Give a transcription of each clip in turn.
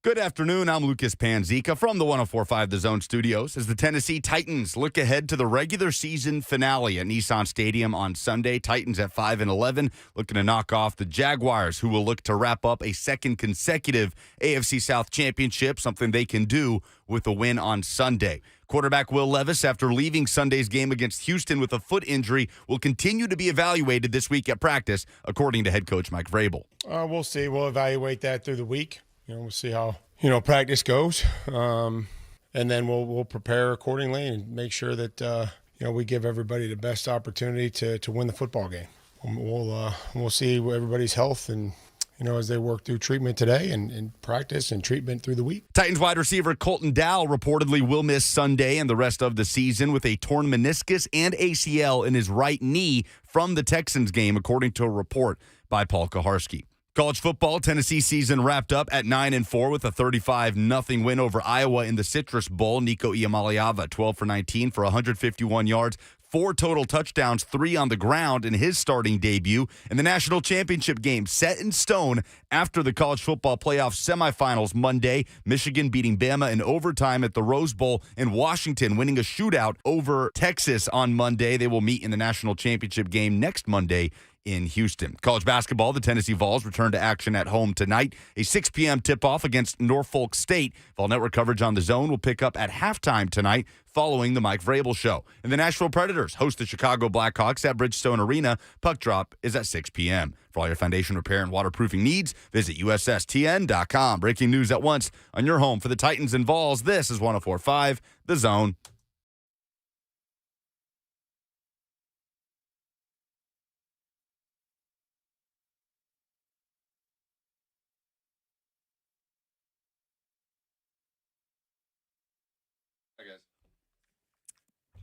Good afternoon. I'm Lucas Panzica from the 104.5 The Zone Studios as the Tennessee Titans look ahead to the regular season finale at Nissan Stadium on Sunday. Titans at 5-11, looking to knock off the Jaguars, who will look to wrap up a second consecutive AFC South championship, something they can do with a win on Sunday. Quarterback Will Levis, after leaving Sunday's game against Houston with a foot injury, will continue to be evaluated this week at practice, according to head coach Mike Vrabel. We'll see. We'll evaluate that through the week. We'll see how, practice goes. And then we'll prepare accordingly and make sure that, we give everybody the best opportunity to win the football game. We'll see everybody's health and, as they work through treatment today and practice and treatment through the week. Titans wide receiver Colton Dow reportedly will miss Sunday and the rest of the season with a torn meniscus and ACL in his right knee from the Texans game, according to a report by Paul Kaharski. College football, Tennessee season wrapped up at 9-4 with a 35-0 win over Iowa in the Citrus Bowl. Nico Iamaleava, 12 for 19 for 151 yards, 4 total touchdowns, 3 on the ground in his starting debut. In the national championship game, set in stone after the college football playoff semifinals Monday, Michigan beating Bama in overtime at the Rose Bowl, and Washington winning a shootout over Texas on Monday. They will meet in the national championship game next Monday in Houston. College basketball, the Tennessee Vols return to action at home tonight. A 6 p.m. tip-off against Norfolk State. Vol Network coverage on The Zone will pick up at halftime tonight following the Mike Vrabel Show. And the Nashville Predators host the Chicago Blackhawks at Bridgestone Arena. Puck drop is at 6 p.m. For all your foundation repair and waterproofing needs, visit USSTN.com. Breaking news at once on your home for the Titans and Vols. This is 104.5 The Zone.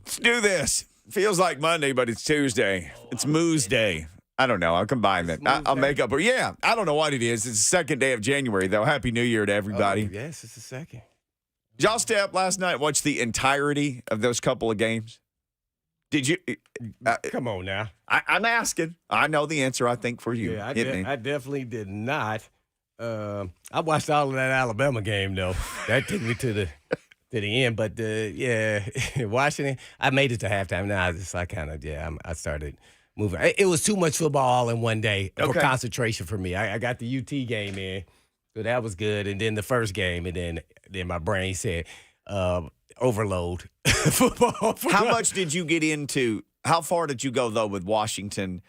Let's do this. Feels like Monday, but it's Tuesday. It's Moose Day. I don't know. I'll combine that. I'll make up. Yeah, I don't know what it is. It's the second day of January, though. Happy New Year to everybody. Oh, yes, it's the second. Did y'all stay up last night and watch the entirety of those couple of games? Did you? Come on now. I'm asking. I know the answer, I think, for you. Yeah, I definitely did not. I watched all of that Alabama game, though. That took me to the end. But, watching it, I made it to halftime. Now I started moving. It was too much football all in one day for concentration for me. I got the UT game in, so that was good. And then the first game, and then my brain said, overload football. How much did you get into? How far did you go, though, with Washington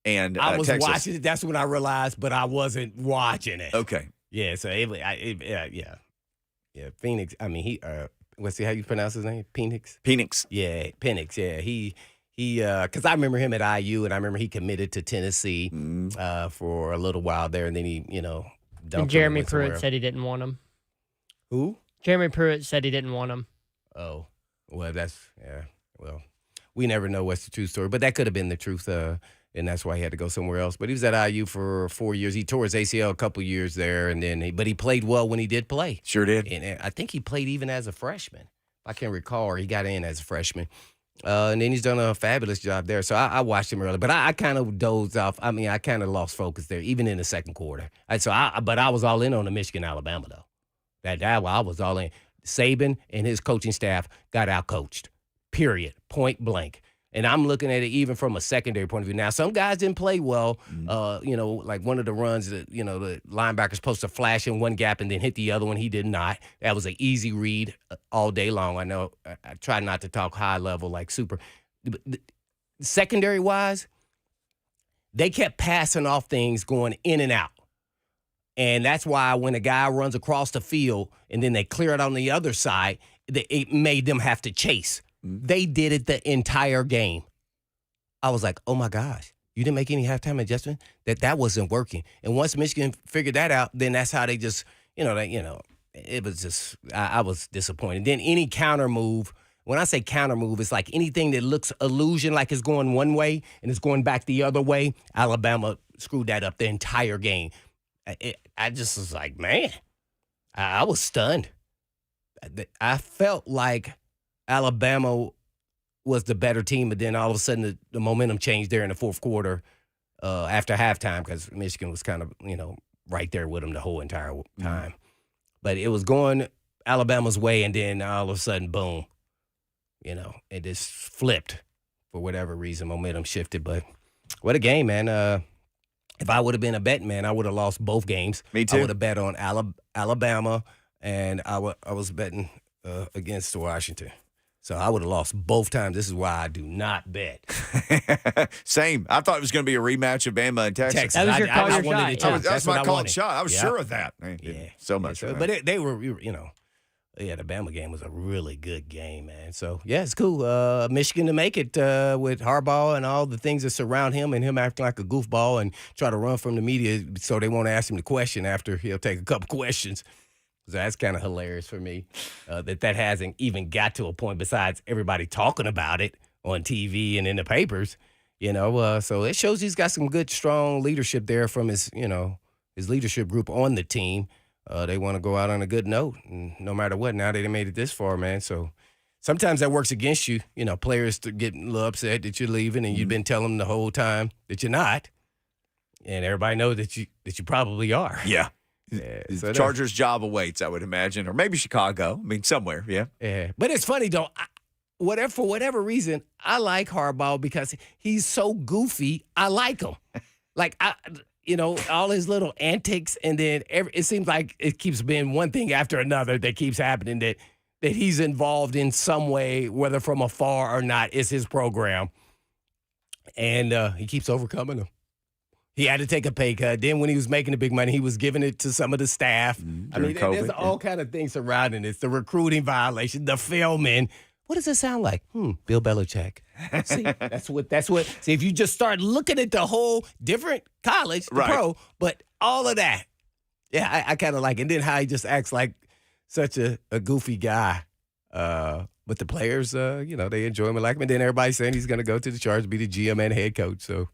and I was Texas? watching it. That's when I realized, but I wasn't watching it. Okay. Yeah, so Yeah, Phoenix. I mean, how you pronounce his name? Penix? Penix. Yeah, Penix. Yeah, he. Because I remember him at IU, and I remember he committed to Tennessee for a little while there, and then he, dumped and Jeremy him Pruitt said he didn't want him. Who? Jeremy Pruitt said he didn't want him. Oh, well, well, we never know what's the true story, but that could have been the truth, and that's why he had to go somewhere else. But he was at IU for 4 years. He tore his ACL a couple years there, and then but he played well when he did play. Sure did. And I think he played even as a freshman. I can recall, or he got in as a freshman. And then he's done a fabulous job there. So I watched him early, but I kind of dozed off. I mean, I kind of lost focus there, even in the second quarter. But I was all in on the Michigan-Alabama, though. That I was all in. Saban and his coaching staff got out-coached, period, point blank. And I'm looking at it even from a secondary point of view. Now, some guys didn't play well. Like one of the runs that, the linebacker's supposed to flash in one gap and then hit the other one. He did not. That was an easy read all day long. I know I try not to talk high level like super. Secondary-wise, they kept passing off things going in and out. And that's why when a guy runs across the field and then they clear it on the other side, it made them have to chase. They did it the entire game. I was like, oh, my gosh, you didn't make any halftime adjustment? That wasn't working. And once Michigan figured that out, then that's how they just, it was just, I was disappointed. Then any counter move, when I say counter move, it's like anything that looks illusion, like it's going one way and it's going back the other way. Alabama screwed that up the entire game. I just was like, man, I was stunned. I felt like Alabama was the better team, but then all of a sudden the momentum changed there in the fourth quarter after halftime because Michigan was kind of, right there with them the whole entire time. But it was going Alabama's way, and then all of a sudden, boom, it just flipped for whatever reason. Momentum shifted. But what a game, man. If I would have been a betting man, I would have lost both games. Me too. I would have bet on Alabama, and I was betting against Washington. So I would have lost both times. This is why I do not bet. Same. I thought it was going to be a rematch of Bama and Texas. That was your call, your wanted shot, it yeah. too. That's my what I called wanted. shot. I was Yeah. sure of that. Yeah. So much. Yeah, for but that. they were, the Bama game was a really good game, man. So, yeah, it's cool. Michigan to make it with Harbaugh and all the things that surround him and him acting like a goofball and try to run from the media so they won't ask him the question after he'll take a couple questions. So that's kind of hilarious for me that hasn't even got to a point besides everybody talking about it on TV and in the papers, So it shows he's got some good, strong leadership there from his leadership group on the team. They want to go out on a good note, and no matter what. Now they made it this far, man. So sometimes that works against you. Players to get a little upset that you're leaving, and you've been telling them the whole time that you're not, and everybody knows that you probably are. Yeah. So Chargers' job awaits, I would imagine, or maybe Chicago. I mean, somewhere, yeah. Yeah, but it's funny though. For whatever reason, I like Harbaugh because he's so goofy. I like him. Like all his little antics, and then it seems like it keeps being one thing after another that keeps happening that he's involved in some way, whether from afar or not. It's his program, and he keeps overcoming them. He had to take a pay cut. Then when he was making the big money, he was giving it to some of the staff. I mean, COVID, there's all kind of things surrounding it. The recruiting violation, the filming. What does it sound like? Bill Belichick. See, that's what. See, if you just start looking at the whole different college, the pro, but all of that. Yeah, I kind of like it. And then how he just acts like such a goofy guy. But the players, they enjoy him and like him. And then everybody's saying he's going to go to the Chargers, be the GM and head coach. So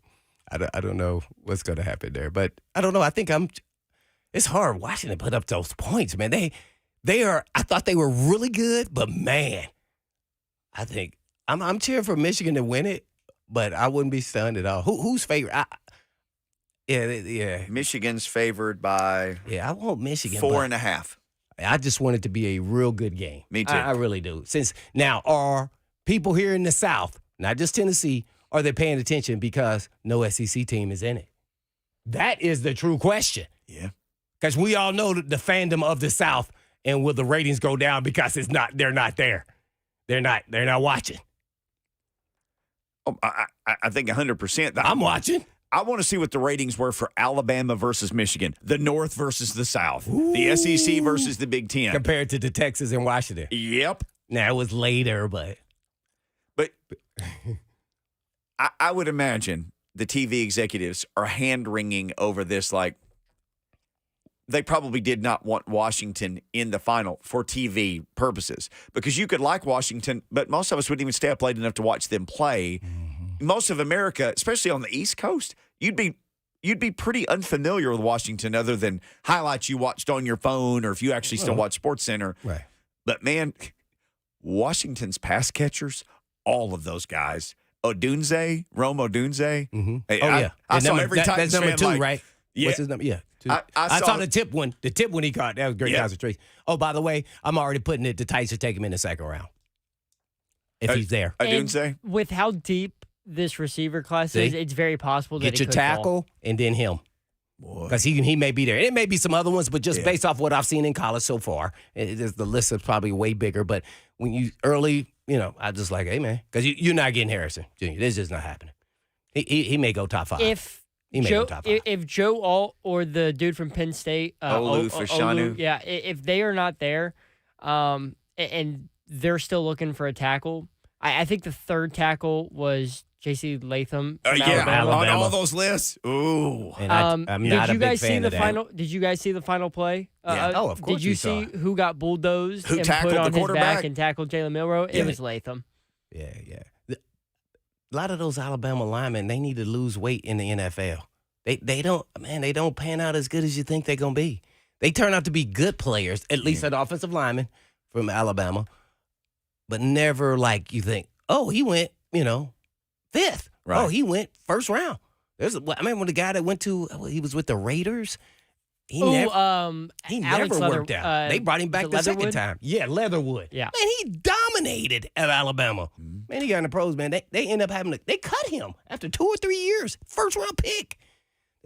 I don't know what's going to happen there, but I don't know. I think it's hard watching them put up those points, man. They are. I thought they were really good, but man, I think I'm cheering for Michigan to win it, but I wouldn't be stunned at all. Who's favorite? Yeah. Michigan's favored by I want Michigan 4.5. I just want it to be a real good game. Me too. I really do. Since now, are people here in the South, not just Tennessee, are they paying attention because no SEC team is in it? That is the true question. Yeah. Because we all know the fandom of the South, and will the ratings go down because they're not there? They're not watching. Oh, I think 100%. I'm watching. I want to see what the ratings were for Alabama versus Michigan, the North versus the South, the SEC versus the Big Ten. Compared to the Texas and Washington. Yep. Now, it was later, but I would imagine the TV executives are hand-wringing over this like they probably did not want Washington in the final for TV purposes because you could like Washington, but most of us wouldn't even stay up late enough to watch them play. Mm-hmm. Most of America, especially on the East Coast, you'd be pretty unfamiliar with Washington other than highlights you watched on your phone or if you actually still watch SportsCenter. Right. But, man, Washington's pass catchers, all of those guys, Rome Odunze. Mm-hmm. Hey, yeah. I saw every time. That's number 2, right? Yeah. What's his number? Yeah. 2. I saw saw the tip one. The tip one he caught. That was great concentration. Oh, by the way, I'm already putting it. The Titans should take him in the second round. If he's there. Odunze. And with how deep this receiver class is, it's very possible that Get it your could tackle fall. and then him. Because he may be there. It may be some other ones, but just based off what I've seen in college so far, the list is probably way bigger. But when you early, I just like, hey, man, because you're not getting Harrison Jr. This is just not happening. He may go top 5. If Joe Alt or the dude from Penn State, Olu Fashanu, if they are not there, and they're still looking for a tackle, I think the third tackle was J.C. Latham from Alabama. On all those lists. Ooh. And I'm not a big fan of that. Did you guys see the final play? Of course. Did you see who got bulldozed Who and tackled put on the his back quarterback? and tackled Jalen Milroe? Yeah. It was Latham. Yeah. A lot of those Alabama linemen, they need to lose weight in the NFL. They don't pan out as good as you think they're going to be. They turn out to be good players, at least an offensive lineman from Alabama, but never like you think, oh, he went, 5th. Right. Oh, he went first round. I remember when the guy that he was with the Raiders. He Ooh, never, he Alex never Leather- worked out. They brought him back was the it second Leatherwood? time. Yeah, Leatherwood. Yeah. Man, he dominated at Alabama. Man, he got in the pros, man. They end up having to, they cut him after 2 or 3 years. First round pick.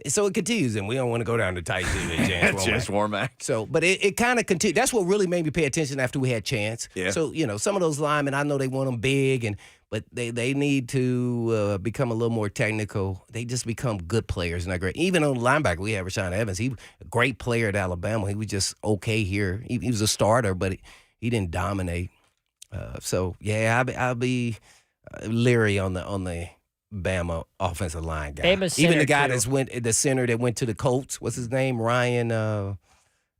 So it continues, and we don't want to go down to Tyson and Chance Just Womack. Warmack. So, but it kind of continued. That's what really made me pay attention after we had Chance. Yeah. So, some of those linemen, I know they want them big, but they need to become a little more technical. They just become good players, not great. Even on the linebacker, we have Rashaan Evans. He was a great player at Alabama. He was just okay here. He was a starter, but he didn't dominate. So, yeah, I'll be leery on the Bama offensive line guy. Bama center, Even the guy too. the center that went to the Colts, what's his name? Ryan, the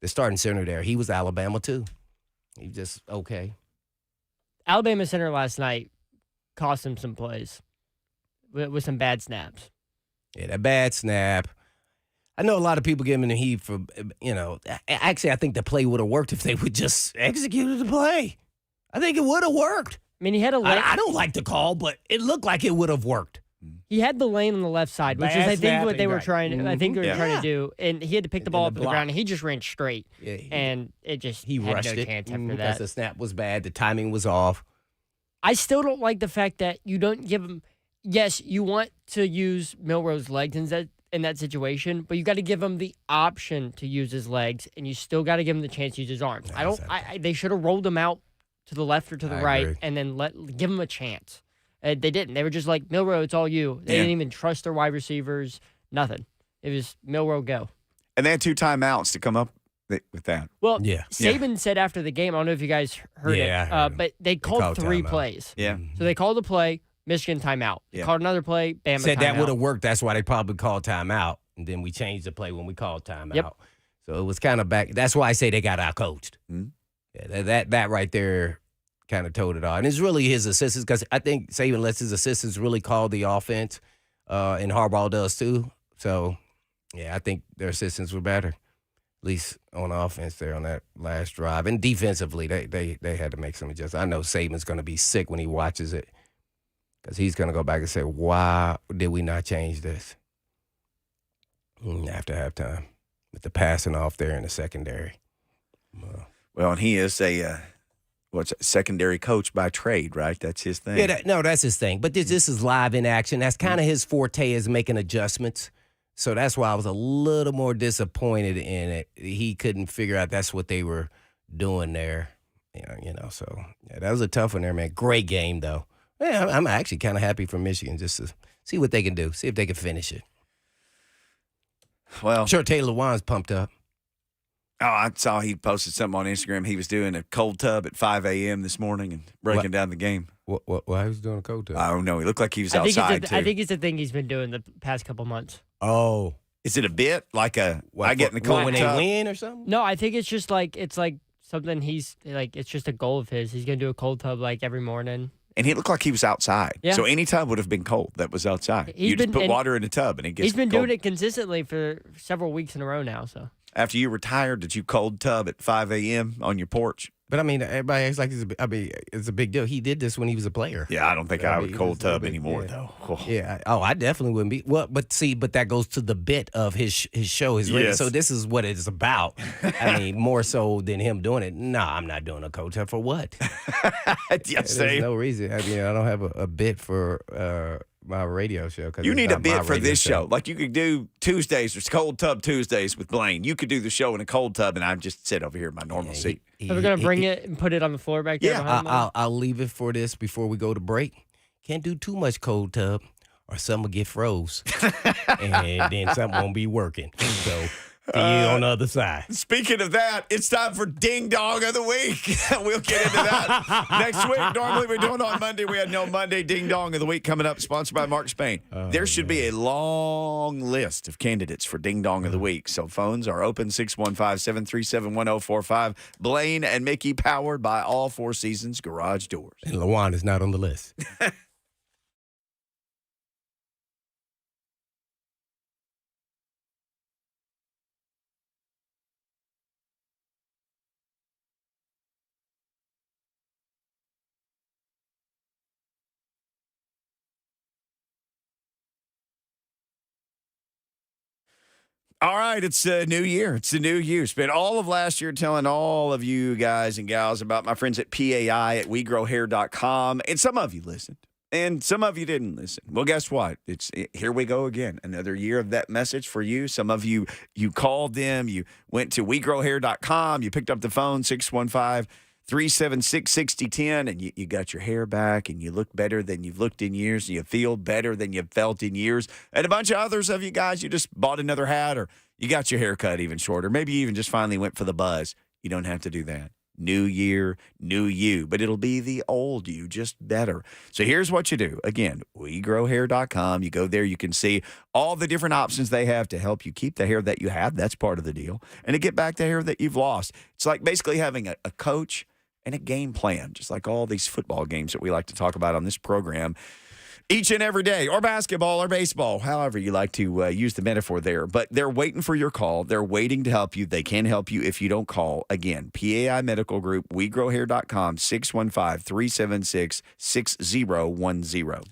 starting center there. He was Alabama too. He just okay. Alabama center last night cost him some plays with some bad snaps. Yeah, that bad snap. I know a lot of people give him the heat for, actually I think the play would have worked if they would just executed the play. I think it would have worked. I mean, he had a lane. I don't like the call, but it looked like it would have worked. He had the lane on the left side, which is Bad I think snap what they and were right. trying. I think they were Yeah. trying to do, and he had to pick the And ball the up to the block. ground, and he just ran straight, Yeah, and it just he had rushed no it chance after because that. the snap was bad, the timing was off. I still don't like the fact that you don't give him. Yes, you want to use Milroe's legs in that situation, but you got to give him the option to use his legs, and you still got to give him the chance to use his arms. Yeah, I don't. exactly. They should have rolled him out to the left or to the I right, agree. and then give him a chance. They didn't. They were just like, Milroe, it's all you. They Yeah. didn't even trust their wide receivers. Nothing. It was Milroe, go. And they had 2 timeouts to come up with that. Well, Yeah. Saban said after the game, I don't know if you guys heard Yeah, I it, heard him. but they called called 3 timeout. plays. Yeah. So they called a play, Michigan timeout. They Yeah. called another play, Bama Said timeout. that would have worked. That's why they probably called timeout. And then we changed the play when we called timeout. Yep. So it was kind of back. That's why I say they got out-coached. Mhm. Yeah, that right there kind of told it all. And it's really his assistants, because I think Saban lets his assistants really call the offense, and Harbaugh does too. So, yeah, I think their assistants were better, at least on offense there on that last drive. And defensively, they had to make some adjustments. I know Saban's going to be sick when he watches it, because he's going to go back and say, why did we not change this after halftime with the passing off there in the secondary? Well, and he is a secondary coach by trade, right? That's his thing. Yeah, that's his thing. But this is live in action. That's kind of his forte, is making adjustments. So that's why I was a little more disappointed in it. He couldn't figure out that's what they were doing there. So yeah, that was a tough one there, man. Great game, though. Yeah, I'm actually kind of happy for Michigan, just to see what they can do, see if they can finish it. Well, I'm sure Taylor Lewan's pumped up. oh, I saw he posted something on Instagram. He was doing a cold tub at 5 a.m. this morning and breaking down the game. Why he was doing a cold tub? I don't know. He looked like he was I think, outside, too. I think it's the thing he's been doing the past couple months. Oh. Is it a bit like I get in the cold when tub? they win or something? No, I think it's just like something it's just a goal of his. He's gonna do a cold tub like every morning. And he looked like he was outside. Yeah. So any tub would have been cold that was outside. He's You just been- put and water in a tub and it gets He's been cold. doing it consistently for several weeks in a row now. So After you retired, did you cold tub at 5 a.m. on your porch? But I mean, everybody acts like it's a big deal. He did this when he was a player. Yeah, I don't think I would cold tub anymore, yeah. though. Oh. Yeah. Oh, I definitely wouldn't be. Well, but that goes to the bit of his show, his radio. Yes. So this is what it's about. I mean, more so than him doing it. No, I'm not doing a cold tub for what? Yeah, There's same. no reason. I mean, I don't have a bit for my radio show. 'Cause You it's need a not my bit for radio this show. Like you could do Tuesdays, there's cold tub Tuesdays with Blaine. You could do the show in a cold tub, and I just sit over here in my normal seat. are we gonna bring it and put it on the floor back there? Yeah, behind mine? I'll leave it for this before we go to break. Can't do too much cold tub, or some will get froze, and then something won't be working. So see you on the other side. Speaking of that, it's time for Ding Dong of the Week. We'll get into that next week. Normally we do it on Monday. We had no Monday Ding Dong of the Week coming up, sponsored by Mark Spain. There should be a long list of candidates for Ding Dong of the Week. So phones are open, 615-737-1045. Blaine and Mickey, powered by All Four Seasons Garage Doors. And Lawan is not on the list. All right, it's a new year. It's a new you. Spent all of last year telling all of you guys and gals about my friends at PAI at WeGrowHair.com, and some of you listened, and some of you didn't listen. Well, guess what? Here we go again. Another year of that message for you. Some of you called them. You went to WeGrowHair.com. You picked up the phone, 615-376-6010, and you got your hair back, and you look better than you've looked in years, and you feel better than you've felt in years. And a bunch of others of you guys, you just bought another hat, or you got your hair cut even shorter. Maybe you even just finally went for the buzz. You don't have to do that. New year, new you, but it'll be the old you, just better. So here's what you do. Again, WeGrowHair.com. You go there, you can see all the different options they have to help you keep the hair that you have. That's part of the deal. And to get back the hair that you've lost. It's like basically having a coach and a game plan, just like all these football games that we like to talk about on this program each and every day, or basketball or baseball, however you like to use the metaphor there. But they're waiting for your call. They're waiting to help you. They can help you if you don't call. Again, PAI Medical Group, WeGrowHair.com, 615-376-6010.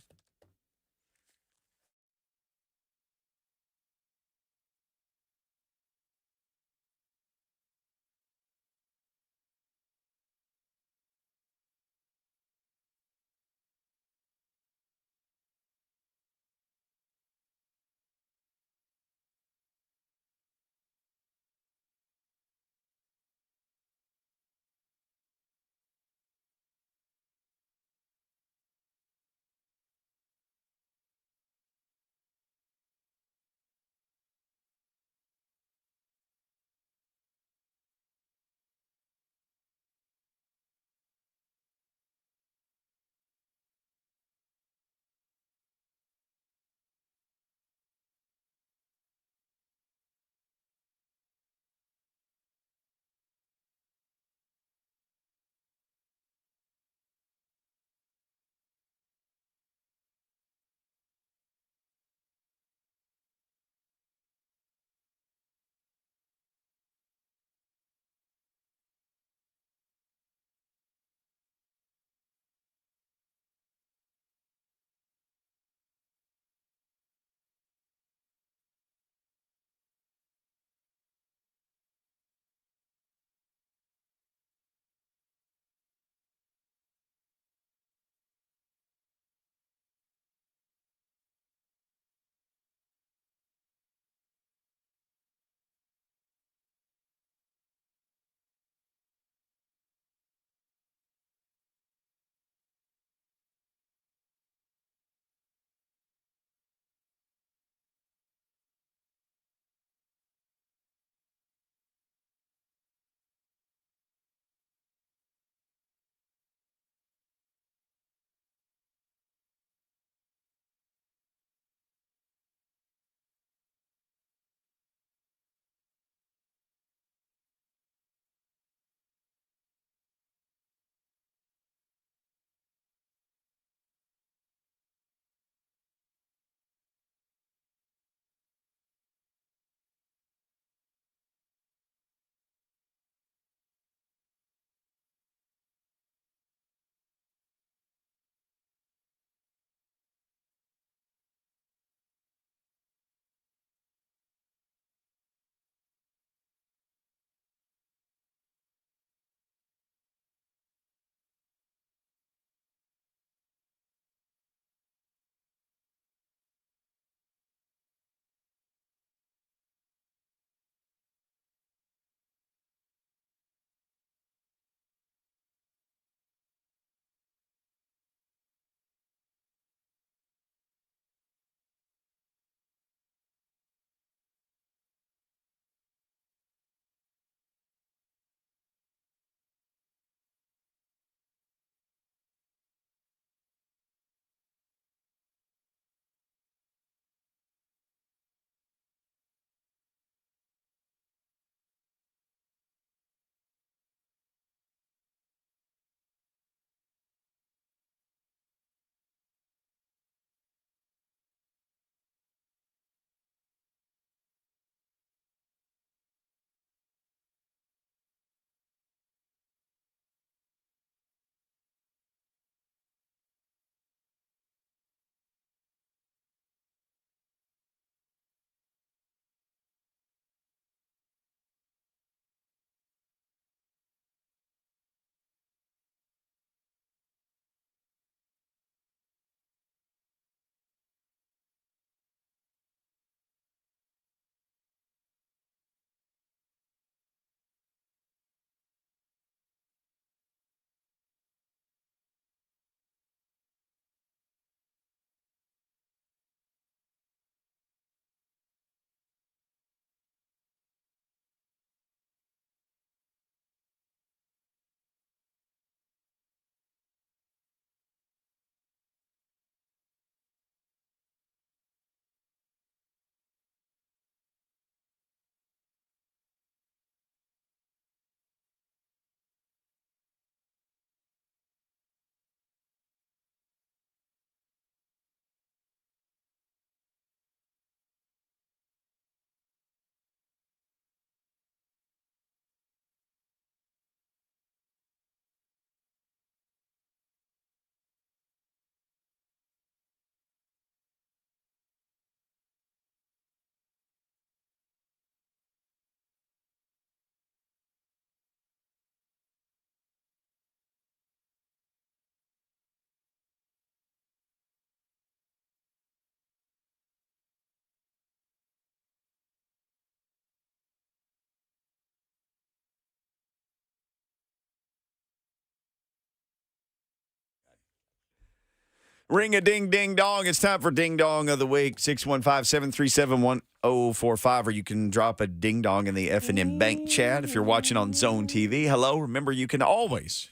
Ring a ding, ding, dong. It's time for Ding Dong of the Week. 615-737-1045, or you can drop a ding dong in the F&M Bank chat if you're watching on Zone TV. Hello. Remember, you can always,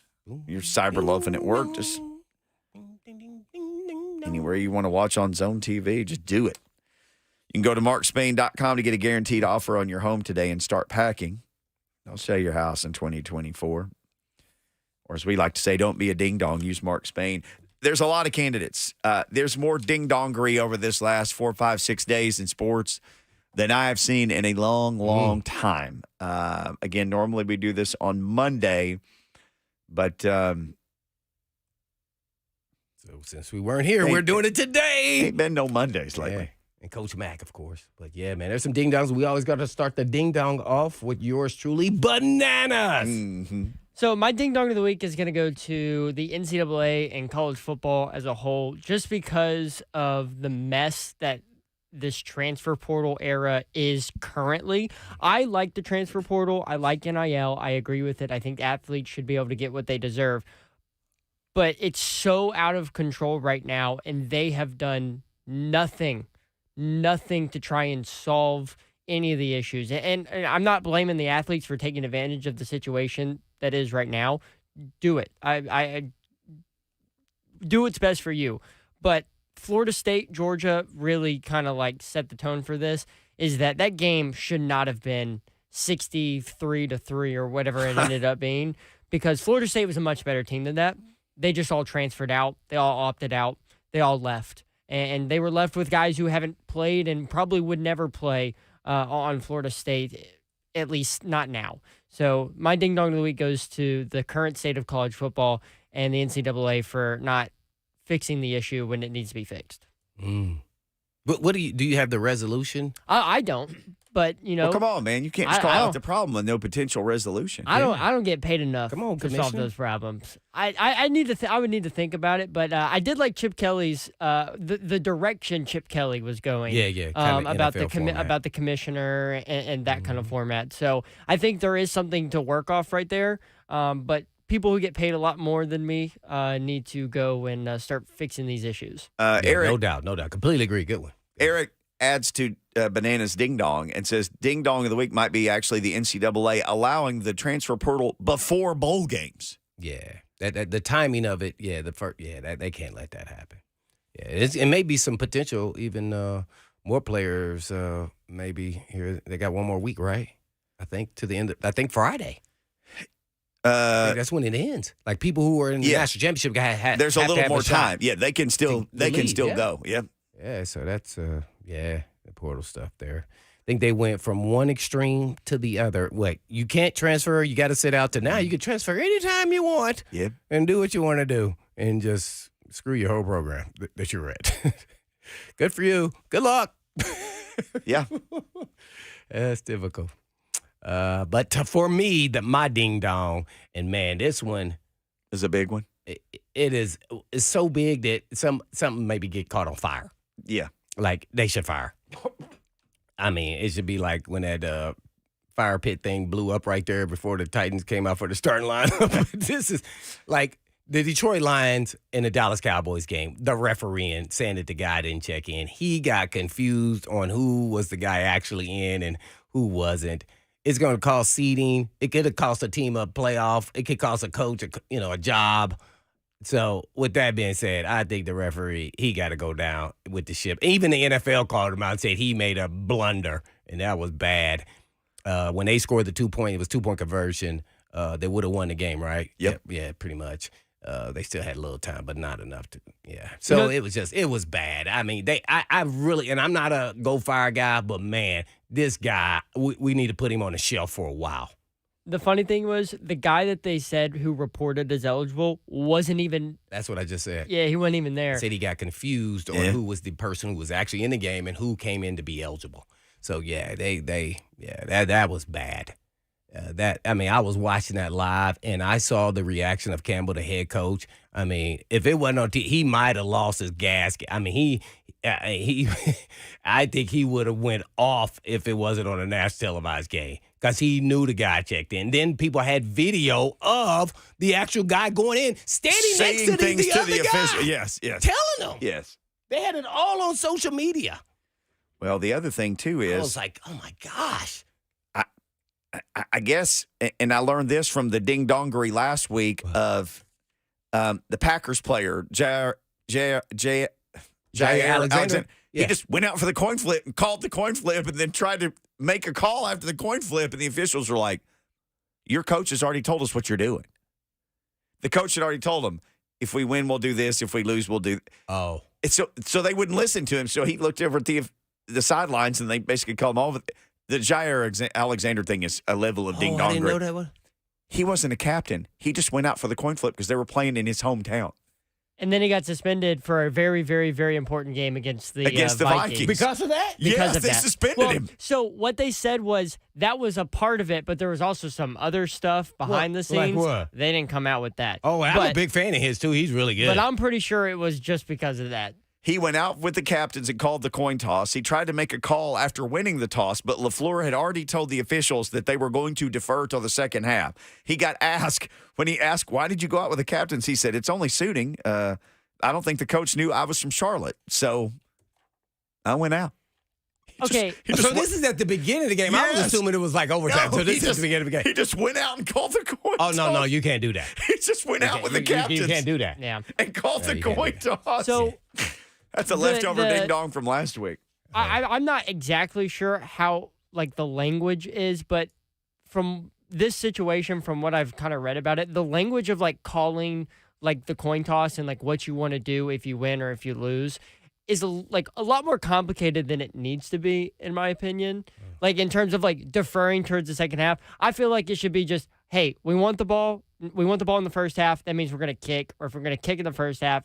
you're cyber loving at work, just anywhere you want to watch on Zone TV, just do it. You can go to markspain.com to get a guaranteed offer on your home today and start packing. Don't sell your house in 2024. Or as we like to say, don't be a ding dong. Use Mark Spain. There's a lot of candidates. There's more ding-dongery over this last 4, 5, 6 days in sports than I have seen in a long, long time. Again, normally we do this on Monday, but So since we weren't here, we're doing it today. Ain't been no Mondays lately. Yeah. And Coach Mack, of course. But yeah, man, there's some ding-dongs. We always got to start the ding-dong off with yours truly, bananas. Mm-hmm. So my ding dong of the week is going to go to the NCAA and college football as a whole, just because of the mess that this transfer portal era is currently. I like the transfer portal. I like NIL. I agree with it. I think athletes should be able to get what they deserve. But it's so out of control right now, and they have done nothing to try and solve any of the issues. And I'm not blaming the athletes for taking advantage of the situation that is right now. Do it. I do what's best for you. But Florida State, Georgia really kind of like set the tone for this, is that game should not have been 63-3 or whatever it ended up being, because Florida State was a much better team than that. They just all transferred out. They all opted out. They all left. And they were left with guys who haven't played and probably would never play on Florida State, at least not now. So my ding dong of the week goes to the current state of college football and the NCAA for not fixing the issue when it needs to be fixed. But what do you have the resolution? I don't, but you know, Well, come on, man. You can't just call out the problem with no potential resolution. I don't get paid enough Come on, to solve Commissioner. those problems. I need to I would need to think about it, but I did like Chip Kelly's the direction Chip Kelly was going. Yeah. Kinda About NFL format. about the commissioner and that kind of format. So I think there is something to work off right there. But people who get paid a lot more than me need to go and start fixing these issues. Eric, no doubt. Completely agree. Good one. Eric adds to Bananas Ding Dong and says Ding Dong of the Week might be actually the NCAA allowing the transfer portal before bowl games. Yeah, that the timing of it. Yeah, they can't let that happen. Yeah, it may be some potential. Even more players. Maybe here they got one more week, right? I think to the end. I think Friday. That's when it ends. Like people who are in the national championship there's a little more time. Yeah, they can still go. Yeah. Yeah, so that's the portal stuff there. I think they went from one extreme to the other. Wait, you can't transfer, you got to sit out to now. You can transfer anytime you want and do what you want to do and just screw your whole program that you're at. Good for you. Good luck. Yeah. That's difficult. But for me, my ding dong, and man, this one is a big one. It's so big that something maybe get caught on fire. Yeah. Like they should fire. I mean, it should be like when that fire pit thing blew up right there before the Titans came out for the starting lineup. This is like the Detroit Lions and the Dallas Cowboys game. The referee saying that the guy didn't check in. He got confused on who was the guy actually in and who wasn't. It's going to cost seeding. It could have cost a team a playoff. It could cost a coach a job. So with that being said, I think the referee, he got to go down with the ship. Even the NFL called him out and said he made a blunder, and that was bad. When they scored the 2-point, it was 2-point conversion. They would have won the game, right? Yep. Yeah, pretty much. They still had a little time, but not enough to. Yeah. So it was bad. I mean, I really, and I'm not a go fire guy, but man, this guy, we need to put him on the shelf for a while. The funny thing was, the guy that they said who reported as eligible wasn't even. That's what I just said. Yeah, he wasn't even there. Said he got confused on who was the person who was actually in the game and who came in to be eligible. So yeah, that was bad. I was watching that live and I saw the reaction of Campbell, the head coach. I mean, if it wasn't on he might have lost his gasket. I mean, I think he would have went off if it wasn't on a national televised game because he knew the guy checked in. Then people had video of the actual guy going in, standing Saying next to things the to other the guy, official. Yes, yes. telling them. Yes. They had it all on social media. Well, the other thing, too, I is was like, oh, my gosh. I guess, and I learned this from the ding-dongery last week of the Packers player, Jair Alexander. Yeah. He just went out for the coin flip and called the coin flip and then tried to make a call after the coin flip, and the officials were like, your coach has already told us what you're doing. The coach had already told him, if we win, we'll do this. If we lose, we'll do Oh. So they wouldn't listen to him, so he looked over at the sidelines, and they basically called him all. The Jair Alexander thing is a level of ding-dong. I didn't know that one. He wasn't a captain. He just went out for the coin flip because they were playing in his hometown. And then he got suspended for a very, very, very important game against the Vikings. Because of that? Yes, they suspended him. So what they said was that was a part of it, but there was also some other stuff behind the Like scenes. what? They didn't come out with that. Oh, I'm a big fan of his, too. He's really good. But I'm pretty sure it was just because of that. He went out with the captains and called the coin toss. He tried to make a call after winning the toss, but LaFleur had already told the officials that they were going to defer till the second half. He got asked, when he asked, why did you go out with the captains? He said, it's only suiting. I don't think the coach knew I was from Charlotte, so I went out. Okay. So this is at the beginning of the game. I was Yes. assuming it was like overtime. No, So this he is at the beginning of the game. He just went out and called the coin Oh, no, toss. you can't do that. He just went out with the captains You can't do that. Yeah. and called the you can't coin do toss. So That's a leftover the- ding-dong from last week. I'm not exactly sure how like the language is, but from this situation, from what I've kind of read about it, the language of like calling like the coin toss and like what you want to do if you win or if you lose is like a lot more complicated than it needs to be, in my opinion. Like in terms of like deferring towards the second half, I feel like it should be just, hey, we want the ball in the first half. That means we're gonna kick, or if we're gonna kick in the first half,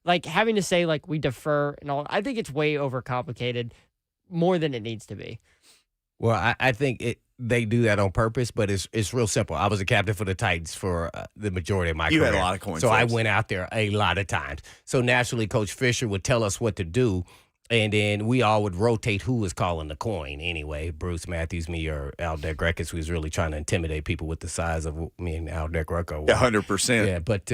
like having to say like we defer and all. I think it's way overcomplicated, more than it needs to be. Well, I think they do that on purpose, but it's real simple. I was a captain for the Titans for the majority of my career. You had a lot of coin So I flips. went out there a lot of times. So naturally, Coach Fisher would tell us what to do, and then we all would rotate who was calling the coin anyway. Bruce Matthews, me, or Al Deck who was really trying to intimidate people with the size of me and Al Deck 100%. Yeah, but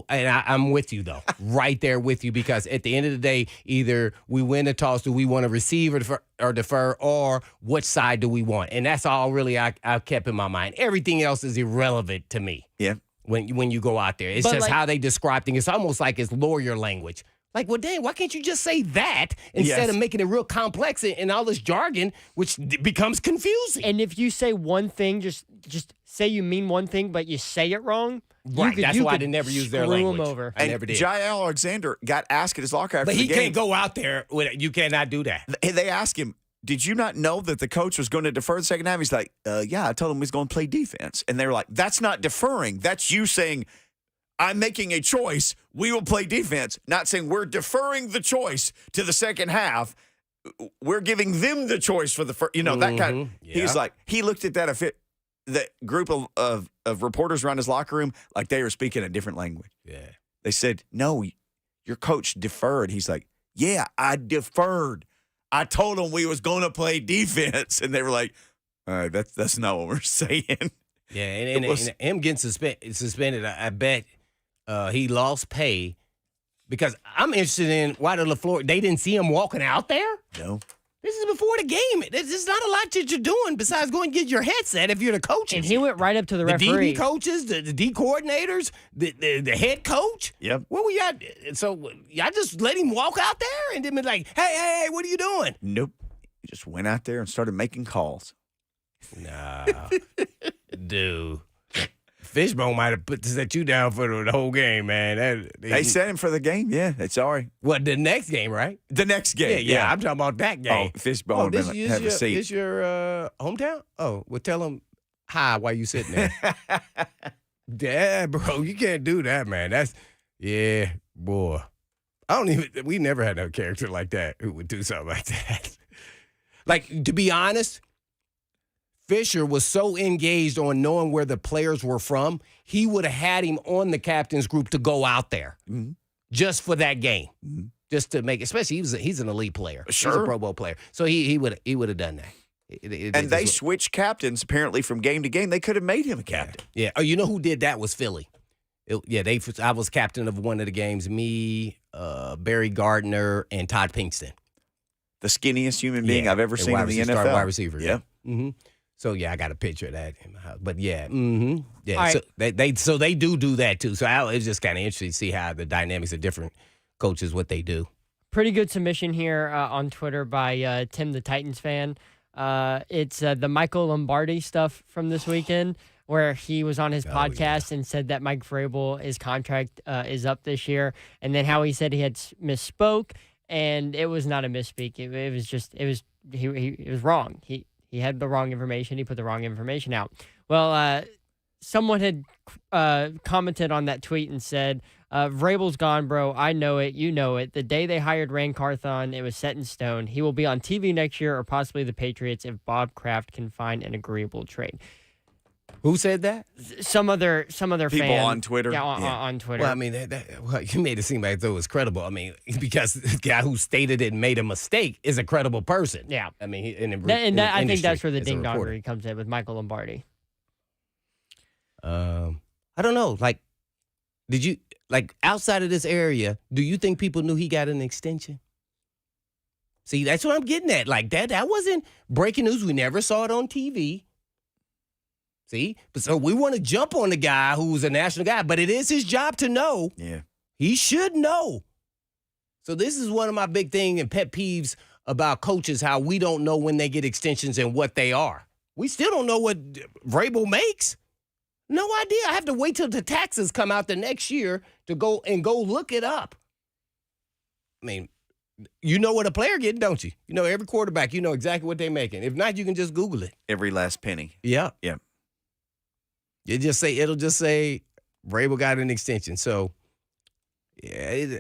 I'm with you, though, right there with you, because at the end of the day, either we win the toss, do we want to receive or defer, or which side do we want? And that's all really I kept in my mind. Everything else is irrelevant to me. Yeah. When you go out there. It's But just like- how they describe things. It's almost like it's lawyer language. Like, well, dang, why can't you just say that instead Yes. of making it real complex and all this jargon, which becomes confusing? And if you say one thing, just say you mean one thing, but you say it wrong. Right, that's why I didn't never use their screw 'em language. over. I And never did. Jair Alexander got asked at his locker after But the he game. can't go out there with it. You cannot do that. They asked him, did you not know that the coach was going to defer the second half? He's like, yeah, I told him he's going to play defense. And they were like, that's not deferring. That's you saying, I'm making a choice. We will play defense. Not saying we're deferring the choice to the second half. We're giving them the choice for the first, that kind. He's Yeah. like, he looked at that group of reporters around his locker room like they were speaking a different language. Yeah. They said, no, your coach deferred. He's like, yeah, I deferred. I told him we was going to play defense. And they were like, all right, that's not what we're saying. Yeah, and him getting suspended, I bet he lost pay, because I'm interested in why the LaFleur, they didn't see him walking out there? No. This is before the game. There's not a lot that you're doing besides going and get your headset if you're the coaches. And he went right up to the the referee. DB coaches, the D coordinators, the head coach. Yep. What were y'all? So y'all just let him walk out there and then be like, hey, what are you doing? Nope. He just went out there and started making calls. Nah, dude. Fishbone might have set you down for the whole game, man. They set him for the game. Yeah, it's sorry. What, the next game, right? The next game. Yeah. I'm talking about that game. Oh, Fishbone this would have a seat. This your hometown? Oh, well, tell him hi while you sitting there. Yeah, bro, you can't do that, man. Yeah, boy. We never had a character like that who would do something like that. Like, to be honest, Fisher was so engaged on knowing where the players were from, he would have had him on the captain's group to go out there just for that game. just to make, especially he's an elite player. Sure. He's a Pro Bowl player. So he would have done that. And they switched captains apparently from game to game. They could have made him a captain. Yeah. Oh, you know who did that was Philly. I was captain of one of the games. Me, Barry Gardner, and Todd Pinkston. The skinniest human being I've ever seen in the NFL. Wide receiver. Yeah. Mm-hmm. So I got a picture of that in my house. But yeah, yeah. All Right. So they do that too. So it's just kind of interesting to see how the dynamics of different coaches what they do. Pretty good submission here on Twitter by Tim the Titans fan. It's the Michael Lombardi stuff from this weekend, where he was on his podcast and said that Mike Vrabel, his contract is up this year, and then how he said he had misspoke, and it was not a misspeak. It was wrong. He had the wrong information. He put the wrong information out. Well, someone had commented on that tweet and said, Vrabel's gone, bro. I know it. You know it. The day they hired Rand Carthon, it was set in stone. He will be on TV next year or possibly the Patriots if Bob Kraft can find an agreeable trade. Who said that? Some other People fan. on Twitter. Yeah, on Twitter. Well, I mean, you made it seem like that was credible. I mean, because the guy who stated it and made a mistake is a credible person. Yeah. I mean, I think that's where the ding-dongery comes in with Michael Lombardi. I don't know. Like, did you, outside of this area, do you think people knew he got an extension? See, that's what I'm getting at. Like, that wasn't breaking news. We never saw it on TV. See? So we want to jump on the guy who's a national guy, but it is his job to know. Yeah. He should know. So this is one of my big thing and pet peeves about coaches, how we don't know when they get extensions and what they are. We still don't know what Vrabel makes. No idea. I have to wait till the taxes come out the next year to go look it up. I mean, you know what a player getting, don't you? You know, every quarterback, you know exactly what they're making. If not, you can just Google it. Every last penny. Yeah. Yeah. It'll just say Vrabel got an extension. So, yeah,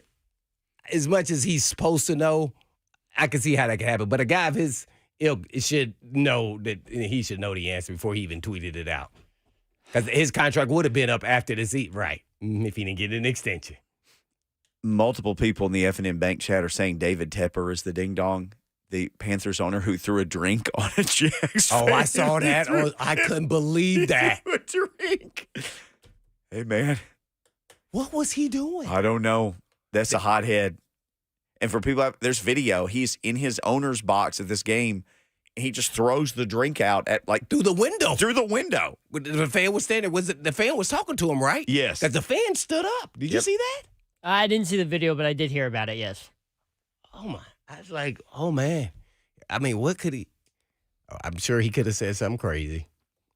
as much as he's supposed to know, I can see how that can happen. But a guy of his ilk should know that he should know the answer before he even tweeted it out. Because his contract would have been up after the seat, right? If he didn't get an extension. Multiple people in the F&M Bank chat are saying David Tepper is the ding-dong, the Panthers owner who threw a drink on a Jags fan. Oh, I saw that. I couldn't believe that. He threw a drink. Hey, man. What was he doing? I don't know. That's a hothead. And for people, there's video. He's in his owner's box at this game. He just throws the drink out at through the window. Through the window. The fan was standing. The fan was talking to him, right? Yes. Because the fan stood up. Did you see that? I didn't see the video, but I did hear about it, yes. Oh, my. I was like, oh, man. I mean, what could he? I'm sure he could have said something crazy.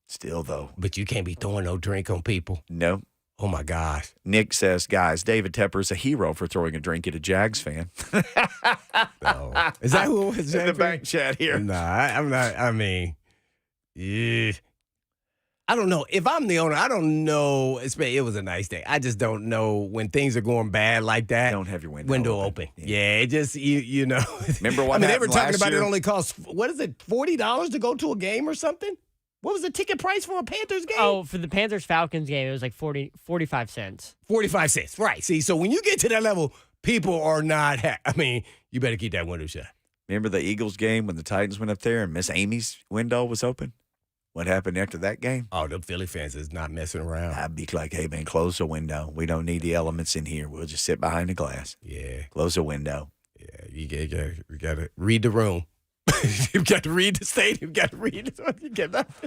Still, though. But you can't be throwing no drink on people. No. Oh, my gosh. Nick says, guys, David Tepper is a hero for throwing a drink at a Jags fan. No. Is that who it was? In the bank chat here. Nah, I'm not. I mean, yeah. I don't know. If I'm the owner, I don't know. It was a nice day. I just don't know when things are going bad like that. Don't have your window open. Yeah, it just, you know. Remember what they were talking about year? It only costs, what is it, $40 to go to a game or something? What was the ticket price for a Panthers game? Oh, for the Panthers-Falcons game, it was like 45 cents. 45 cents, right. See, so when you get to that level, people are not, you better keep that window shut. Remember the Eagles game when the Titans went up there and Miss Amy's window was open? What happened after that game? Oh, the Philly fans is not messing around. I'd be like, hey, man, close the window. We don't need the elements in here. We'll just sit behind the glass. Yeah. Close the window. Yeah, you got to read the room. You've got to read the stadium. You've got to read it.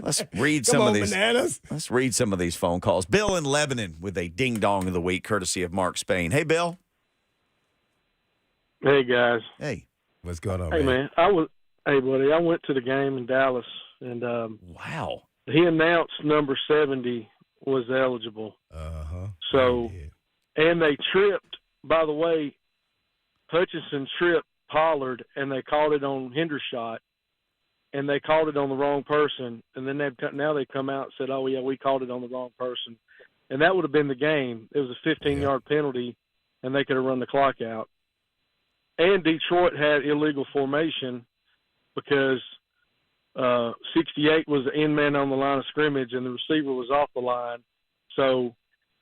Let's read Come some on, of these. bananas. Let's read some of these phone calls. Bill in Lebanon with a ding-dong of the week, courtesy of Mark Spain. Hey, Bill. Hey, guys. Hey. What's going on, Hey, man. Hey, buddy, I went to the game in Dallas, and wow. He announced number 70 was eligible. Uh-huh. So, and they tripped, by the way, Hutchinson tripped Pollard, and they called it on Hendershot, and they called it on the wrong person. And then now they've come out and said, oh, yeah, we called it on the wrong person. And that would have been the game. It was a 15-yard penalty, and they could have run the clock out. And Detroit had illegal formation because 68 was the end man on the line of scrimmage, and the receiver was off the line. So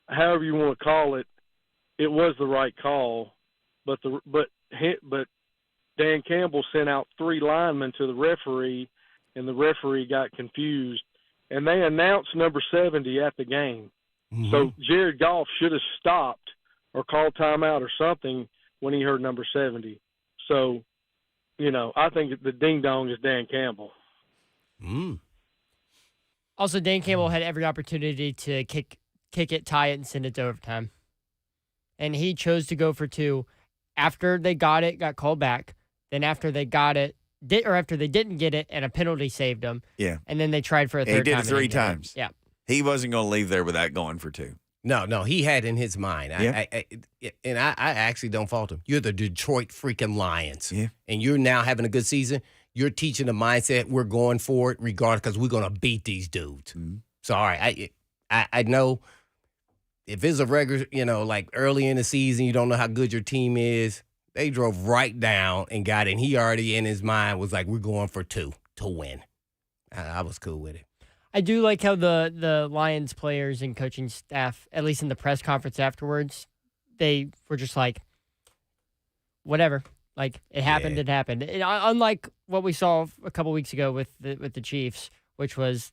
however you want to call it, it was the right call. but Dan Campbell sent out 3 linemen to the referee, and the referee got confused, and they announced number 70 at the game. Mm-hmm. So Jared Goff should have stopped or called timeout or something when he heard number 70. So, I think the ding-dong is Dan Campbell. Mm. Also, Dan Campbell had every opportunity to kick it, tie it, and send it to overtime. And he chose to go for 2 after they got it, got called back. Then after they got it, after they didn't get it, and a penalty saved them. Yeah. And then they tried for a third time. He did it 3 times. Yeah. He wasn't going to leave there without going for 2. No, he had in his mind. Yeah. I actually don't fault him. You're the Detroit freaking Lions. Yeah. And you're now having a good season. You're teaching the mindset we're going for it regardless because we're going to beat these dudes. Mm-hmm. So, all right, I know if it's a regular, like early in the season, you don't know how good your team is. They drove right down and got it. And he already in his mind was like, we're going for 2 to win. I was cool with it. I do like how the Lions players and coaching staff, at least in the press conference afterwards, they were just like, whatever. Like, it happened, it happened. And unlike what we saw a couple weeks ago with the Chiefs, which was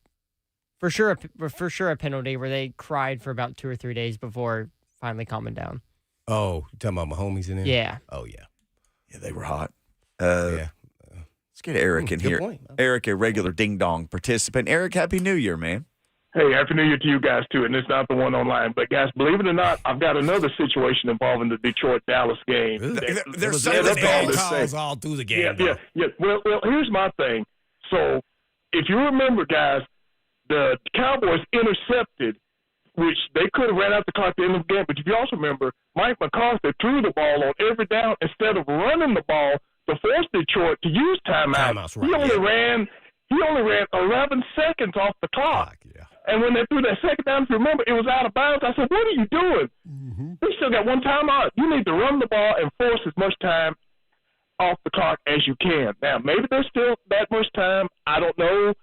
for sure a penalty where they cried for about 2 or 3 days before finally calming down. Oh, you talking about my homies in there? Yeah. Oh, yeah. Yeah, they were hot. Yeah. Let's get Eric in Good here. point. Eric, a regular ding-dong participant. Eric, Happy New Year, man. Hey, Happy New Year to you guys, too. And it's not the one online. But, guys, believe it or not, I've got another situation involving the Detroit-Dallas game. There's bad all calls all through the game. Yeah. Well, here's my thing. So, if you remember, guys, the Cowboys intercepted, which they could have ran out the clock at the end of the game. But if you also remember, Mike McCarthy threw the ball on every down instead of running the ball to force Detroit to use timeouts. Right, He only ran 11 seconds off the clock. Yeah. And when they threw that second down, if you remember, it was out of bounds. I said, what are you doing? Mm-hmm. We still got 1 timeout. You need to run the ball and force as much time off the clock as you can. Now, maybe there's still that much time. I don't know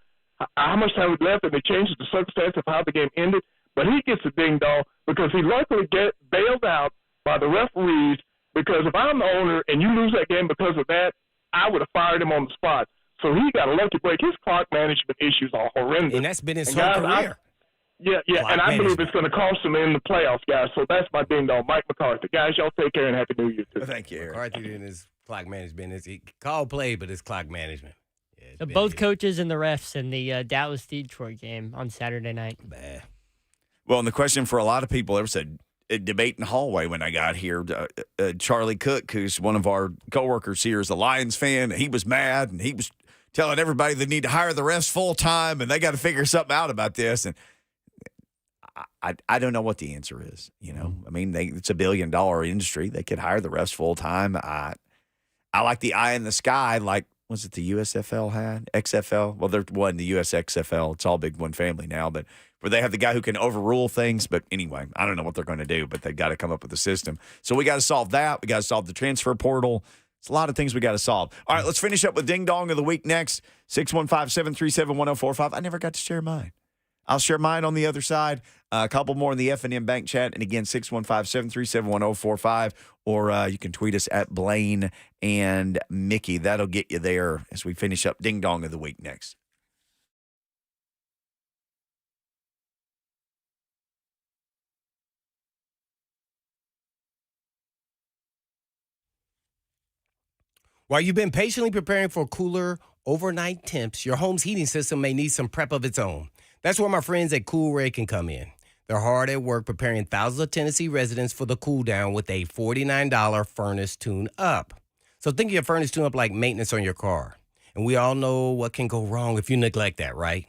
how much time we left, and it changes the circumstance of how the game ended. But he gets a ding-dong because he luckily get bailed out by the referees, because if I'm the owner and you lose that game because of that, I would have fired him on the spot. So he got a lucky break. His clock management issues are horrendous. And that's been his And whole guys, career. Yeah, and I believe it's going to cost him in the playoffs, guys. So that's my ding-dong, Mike McCarthy. Guys, y'all take care and Happy New Year, too. Thank you, Eric. McCarthy and his clock management. He called play, but his clock management. Yeah, it's been Both good. coaches and the refs in the Dallas-Detroit game on Saturday night. Bah. Well, and the question for a lot of people, there was a debate in the hallway when I got here. Charlie Cook, who's one of our coworkers here, is a Lions fan. He was mad, and he was telling everybody they need to hire the refs full-time, and they got to figure something out about this. And I don't know what the answer is. I mean, it's $1 billion industry. They could hire the refs full-time. I like the eye in the sky, like, was it the USFL had? XFL? Well, there wasn't the USXFL. It's all Big One family now, but where they have the guy who can overrule things. But anyway, I don't know what they're going to do, but they've got to come up with a system. So we got to solve that. We got to solve the transfer portal. It's a lot of things we got to solve. All right, let's finish up with Ding Dong of the Week next. 615-737-1045. I never got to share mine. I'll share mine on the other side. A couple more in the F&M Bank chat. And again, 615-737-1045. Or you can tweet us at Blaine and Mickey. That'll get you there as we finish up Ding Dong of the Week next. While you've been patiently preparing for cooler overnight temps, your home's heating system may need some prep of its own. That's where my friends at Coolray can come in. They're hard at work preparing thousands of Tennessee residents for the cool down with a $49 furnace tune-up. So think of your furnace tune-up like maintenance on your car. And we all know what can go wrong if you neglect that, right?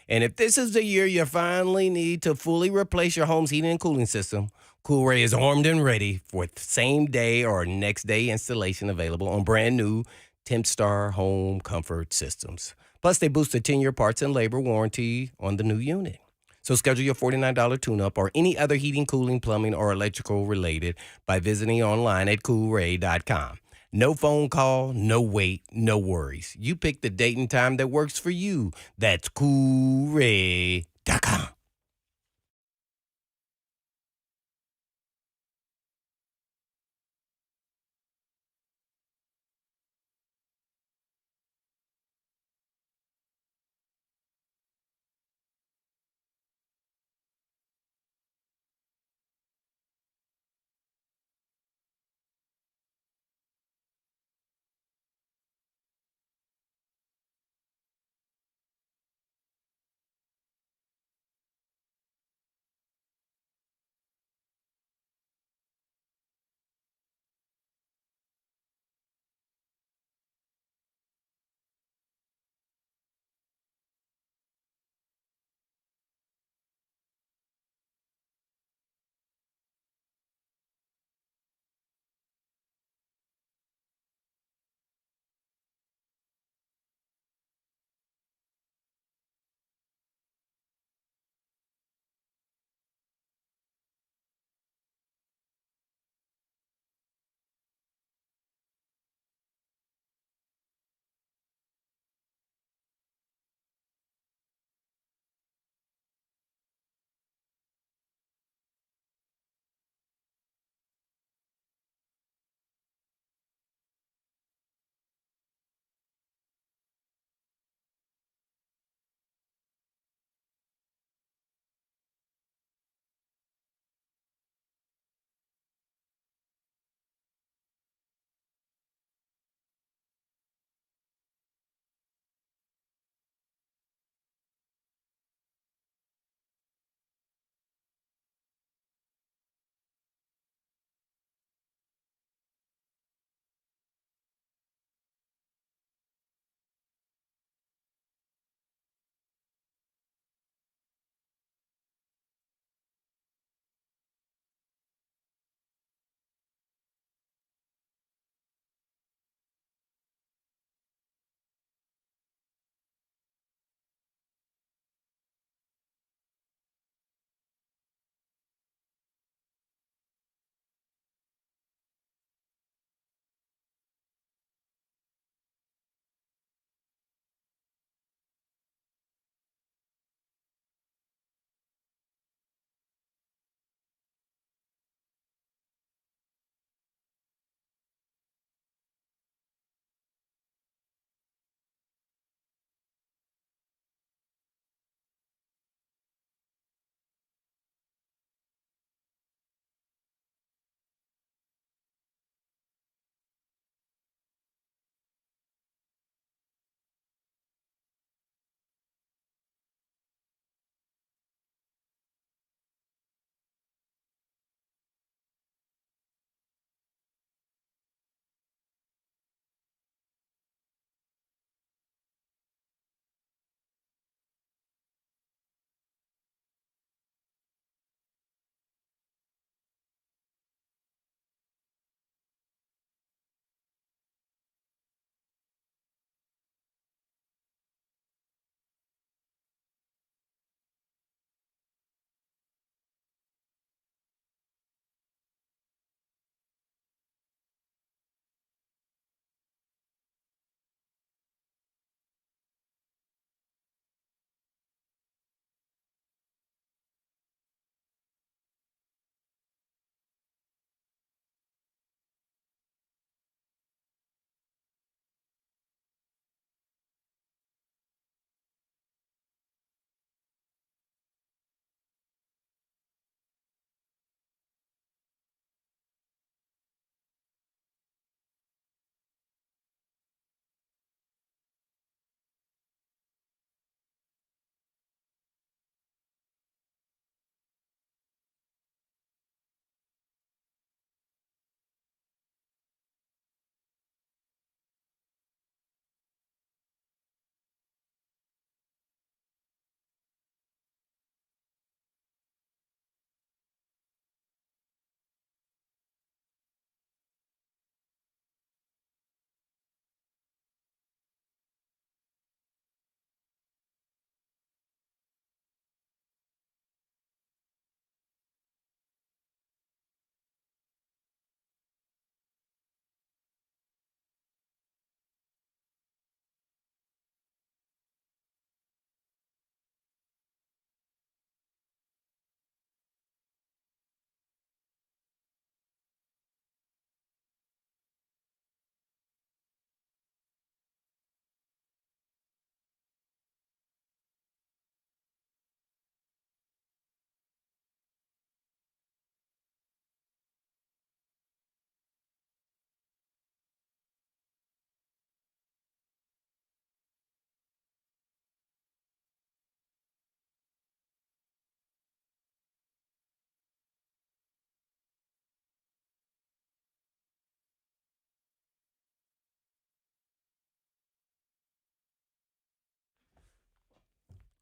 And if this is the year you finally need to fully replace your home's heating and cooling system, Coolray is armed and ready for same-day or next-day installation available on brand-new Tempstar home comfort systems. Plus, they boost the 10-year parts and labor warranty on the new unit. So schedule your $49 tune-up or any other heating, cooling, plumbing, or electrical related by visiting online at Coolray.com. No phone call, no wait, no worries. You pick the date and time that works for you. That's Coolray.com.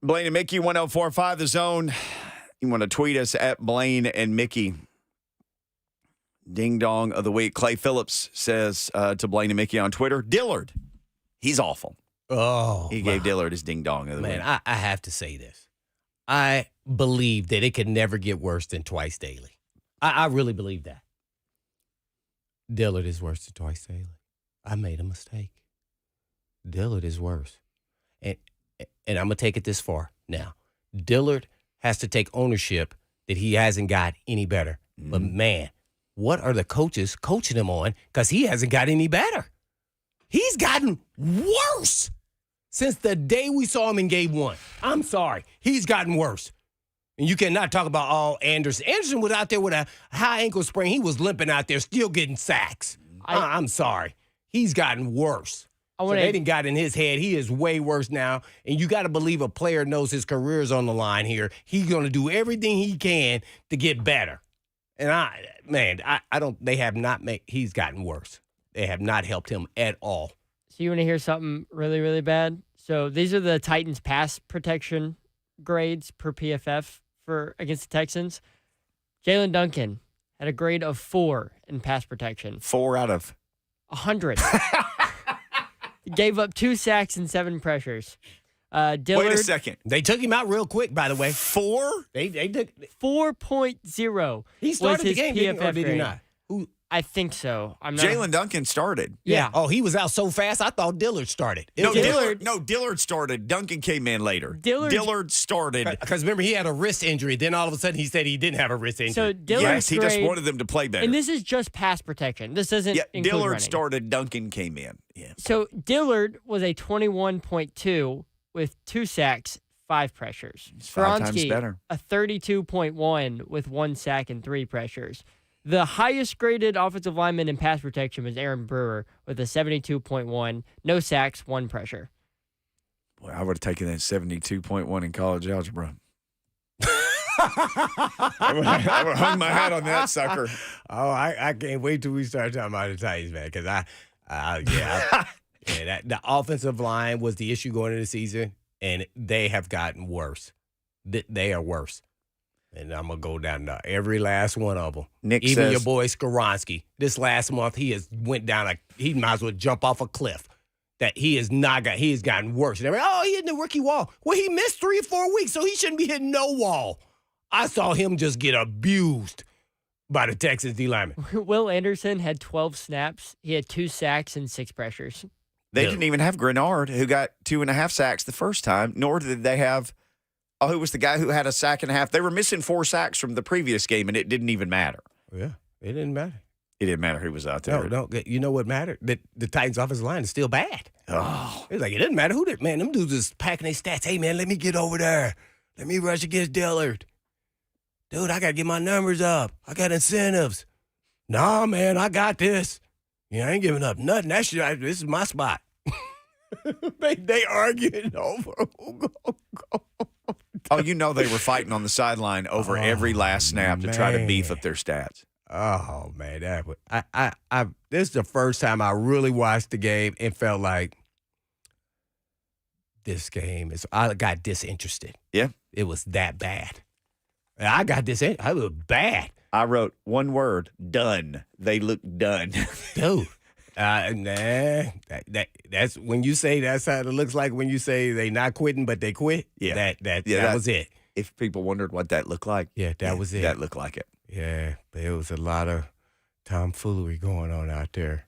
Blaine and Mickey, 1045 The Zone. You want to tweet us at Blaine and Mickey. Ding dong of the week. Clay Phillips says to Blaine and Mickey on Twitter, Dillard, he's awful. Oh, He gave Dillard his ding dong of the week. man, I have to say this. I believe that it could never get worse than twice daily. I really believe that. Dillard is worse than twice daily. I made a mistake. Dillard is worse. And I'm going to take it this far now. Dillard has to take ownership that he hasn't got any better. But, man, what are the coaches coaching him on? Because he hasn't got any better. He's gotten worse since the day we saw him in game one. I'm sorry. He's gotten worse. And you cannot talk about Anderson. Anderson was out there with a high ankle sprain. He was limping out there, still getting sacks. I'm sorry. He's gotten worse. They didn't got in his head. He is way worse now. And you got to believe a player knows his career is on the line here. He's going to do everything he can to get better. And they have not he's gotten worse. They have not helped him at all. So you want to hear something really, really bad? So these are the Titans' pass protection grades per PFF against the Texans. Jalen Duncan had a grade of 4 in pass protection. 4 out of 100. Gave up 2 sacks and 7 pressures. Dillard, Wait a second. They took him out real quick, by the way. 4? They took 4.0. He started was the his game, PFF did he grade. not? I think so. I'm not. Jalen Duncan started. Yeah. Oh, he was out so fast, I thought Dillard started. Dillard started. Duncan came in later. Dillard started. Because remember, he had a wrist injury. Then all of a sudden, he said he didn't have a wrist injury. So Dillard's He just grade, wanted them to play better. and this is just pass protection. This doesn't include Dillard running. started. Duncan came in. Yeah. So Dillard was a 21.2 with 2 sacks, 5 pressures. He's 5 times Skoronski, better. a 32.1 with 1 sack and 3 pressures. The highest graded offensive lineman in pass protection was Aaron Brewer with a 72.1, no sacks, 1 pressure. Boy, I would have taken that 72.1 in college algebra. I would have hung my hat on that sucker. Oh, I can't wait till we start talking about the Titans, man, because the offensive line was the issue going into the season, and they have gotten worse. They are worse. And I'm going to go down to every last one of them. Nick Even says, your boy Skoronski. This last month, he went down he might as well jump off a cliff. That he has gotten worse. And he hit the rookie wall. Well, he missed 3 or 4 weeks, so he shouldn't be hitting no wall. I saw him just get abused by the Texans D lineman. Will Anderson had 12 snaps. He had 2 sacks and 6 pressures. They didn't even have Grenard, who got 2.5 sacks the first time, nor did they have who was the guy who had a sack and a half. They were missing 4 sacks from the previous game, and it didn't even matter. Yeah, it didn't matter. It didn't matter who was out there. No, you know what mattered? That the Titans' offensive line is still bad. Oh. It's like, it doesn't matter who did. Man, them dudes is packing their stats. Hey, man, let me get over there. Let me rush against Dillard. Dude, I got to get my numbers up. I got incentives. Nah, man, I got this. Yeah, I ain't giving up nothing. This is my spot. they arguing over who go. Oh, you know they were fighting on the sideline over every last snap to try to beef up their stats. Oh man, this is the first time I really watched the game and felt like I got disinterested. Yeah. It was that bad. I was bad. I wrote one word, done. They look done. Dude. That's when you say that's how it looks like when you say they not quitting, but they quit. Yeah. That was it. If people wondered what that looked like. Yeah, that was it. That looked like it. Yeah, but it was a lot of tomfoolery going on out there.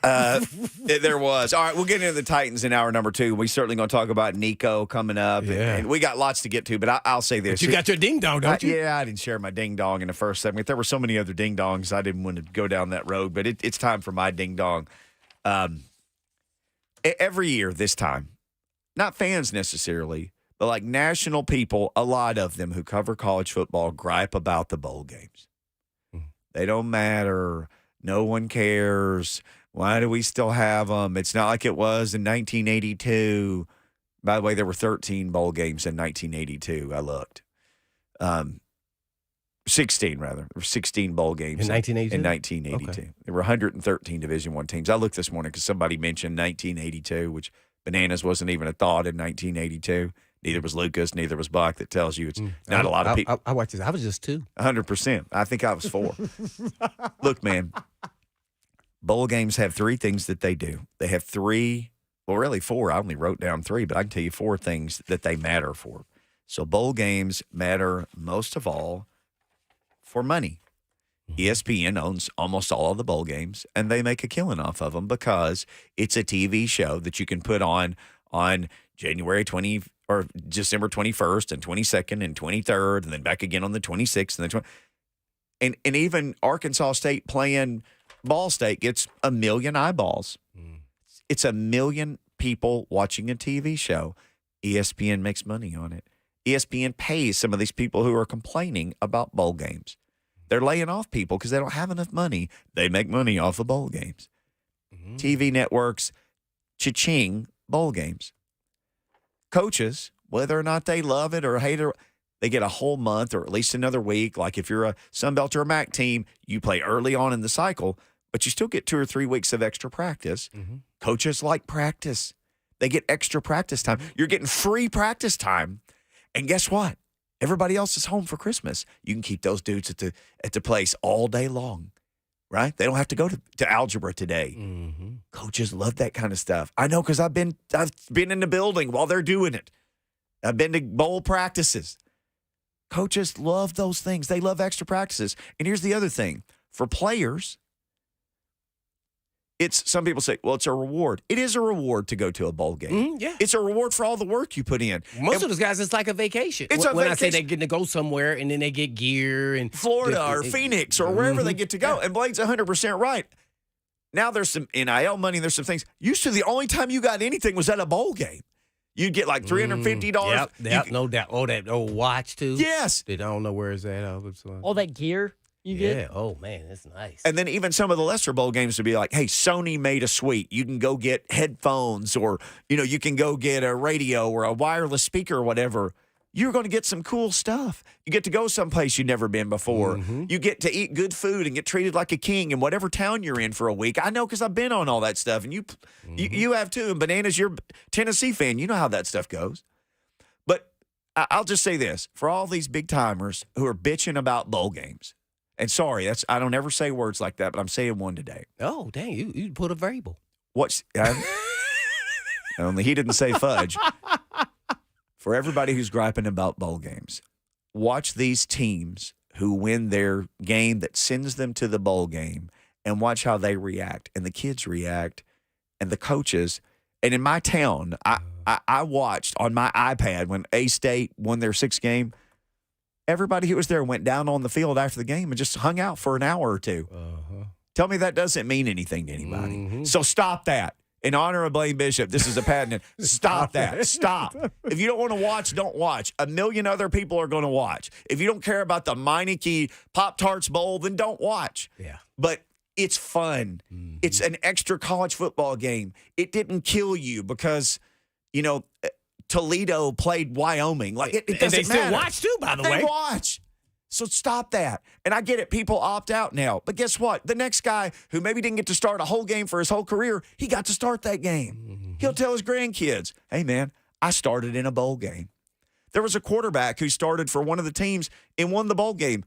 There was. All right, we'll get into the Titans in hour number 2. We certainly going to talk about Nico coming up. Yeah. And we got lots to get to, but I'll say this. But you got your ding-dong, don't you? Yeah, I didn't share my ding-dong in the first segment. There were so many other ding-dongs, I didn't want to go down that road, but it's time for my ding-dong. Every year this time, not fans necessarily, but like national people, a lot of them who cover college football gripe about the bowl games. They don't matter. No one cares. Why do we still have them? It's not like it was in 1982. By the way, there were 13 bowl games in 1982. I looked. 16, rather. There were 16 bowl games in 1982. In 1982. Okay. There were 113 Division I teams. I looked this morning because somebody mentioned 1982, which bananas wasn't even a thought in 1982. Neither was Lucas. Neither was Buck. That tells you it's not a lot of people. I watched this. I was just 2. 100%. I think I was 4. Look, man, bowl games have 3 things that they do. They have 3, well, really 4. I only wrote down 3, but I can tell you 4 things that they matter for. So bowl games matter most of all for money. ESPN owns almost all of the bowl games, and they make a killing off of them because it's a TV show that you can put on January 20 or December 21st and 22nd and 23rd, and then back again on the 26th and the 20. And even Arkansas State playing Ball State gets 1 million eyeballs. It's 1 million people watching a TV show. ESPN makes money on it. ESPN pays some of these people who are complaining about bowl games. They're laying off people because they don't have enough money. They make money off of bowl games. TV networks, cha-ching, bowl games. Coaches, whether or not they love it or hate it, they get a whole month or at least another week. Like if you're a Sunbelt or a MAC team, you play early on in the cycle, but you still get 2 or 3 weeks of extra practice. Coaches like practice. They get extra practice time. You're getting free practice time. And guess what? Everybody else is home for Christmas. You can keep those dudes at the place all day long, right? They don't have to go to algebra today. Coaches love that kind of stuff. I know because I've been in the building while they're doing it. I've been to bowl practices. Coaches love those things. They love extra practices. And here's the other thing. For players, some people say, well, it's a reward. It is a reward to go to a bowl game. Yeah. It's a reward for all the work you put in. Most of those guys, it's like a vacation. It's when a I say vacation. they get to go somewhere and then they get gear and Florida or Phoenix or wherever they get to go. And Blaine's 100% right. Now there's some NIL money. There's some things. Used to the only time you got anything was at a bowl game. You'd get like $350. Yep, no doubt. Oh, that old watch too. Yes. I don't know where it's at. All that gear you get. Yeah. Oh man, that's nice. And then even some of the lesser bowl games would be like, hey, Sony made a suite. You can go get headphones or, you can go get a radio or a wireless speaker or whatever. You're going to get some cool stuff. You get to go someplace you've never been before. You get to eat good food and get treated like a king in whatever town you're in for a week. I know because I've been on all that stuff, and you have too. And Bananas, you're a Tennessee fan. You know how that stuff goes. But I'll just say this. For all these big-timers who are bitching about bowl games, and sorry, I don't ever say words like that, but I'm saying one today. Oh, dang, you put a variable. Only he didn't say fudge. For everybody who's griping about bowl games, watch these teams who win their game that sends them to the bowl game and watch how they react. And the kids react and the coaches. And in my town, I watched on my iPad when A-State won their 6th game. Everybody who was there went down on the field after the game and just hung out for an hour or 2. Tell me that doesn't mean anything to anybody. So stop that. In honor of Blaine Bishop, this is a patent. Stop that. Stop. If you don't want to watch, don't watch. 1 million other people are going to watch. If you don't care about the Meineke Pop-Tarts Bowl, then don't watch. Yeah. But it's fun. It's an extra college football game. It didn't kill you because, Toledo played Wyoming. Like it doesn't and they matter. still watch too, by the way. They watch. So stop that. And I get it. People opt out now. But guess what? The next guy who maybe didn't get to start a whole game for his whole career, he got to start that game. He'll tell his grandkids, hey, man, I started in a bowl game. There was a quarterback who started for one of the teams and won the bowl game.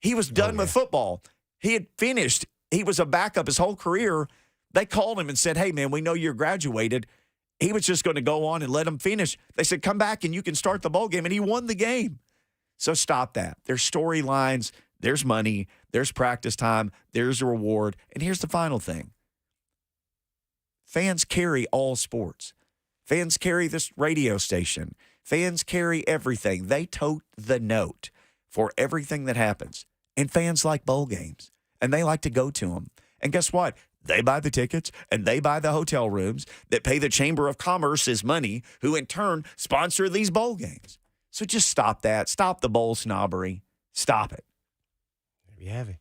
He was done with football. He had finished. He was a backup his whole career. They called him and said, hey, man, we know you're graduated. He was just going to go on and let him finish. They said, come back and you can start the bowl game. And he won the game. So stop that. There's storylines, there's money, there's practice time, there's a reward. And here's the final thing. Fans carry all sports. Fans carry this radio station. Fans carry everything. They tote the note for everything that happens. And fans like bowl games, and they like to go to them. And guess what? They buy the tickets, and they buy the hotel rooms that pay the Chamber of Commerce's money, who in turn sponsor these bowl games. So just stop that. Stop the bowl snobbery. Stop it. There you have it.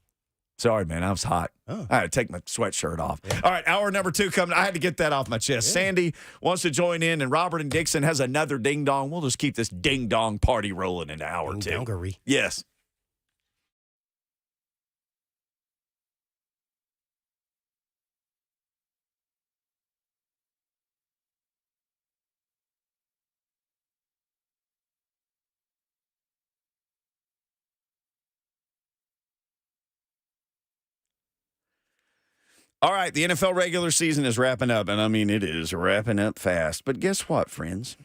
Sorry, man. I was hot. Oh. I had to take my sweatshirt off. Yeah. All right, hour number 2 coming. I had to get that off my chest. Yeah. Sandy wants to join in, and Robert and Dixon has another ding-dong. We'll just keep this ding-dong party rolling in an hour or 2. Ding-dongery. Yes. All right, the NFL regular season is wrapping up, and I mean, it is wrapping up fast. But guess what, friends?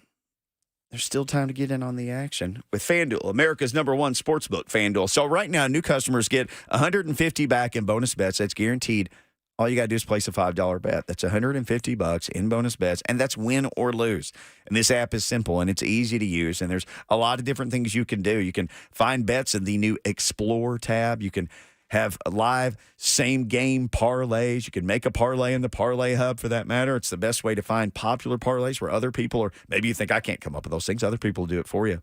There's still time to get in on the action with FanDuel, America's #1 sportsbook, FanDuel. So right now, new customers get $150 back in bonus bets. That's guaranteed. All you got to do is place a $5 bet. That's $150 in bonus bets, and that's win or lose. And this app is simple, and it's easy to use, and there's a lot of different things you can do. You can find bets in the new Explore tab. You can have live same-game parlays. You can make a parlay in the Parlay Hub, for that matter. It's the best way to find popular parlays where other people are. Maybe you think, I can't come up with those things. Other people do it for you.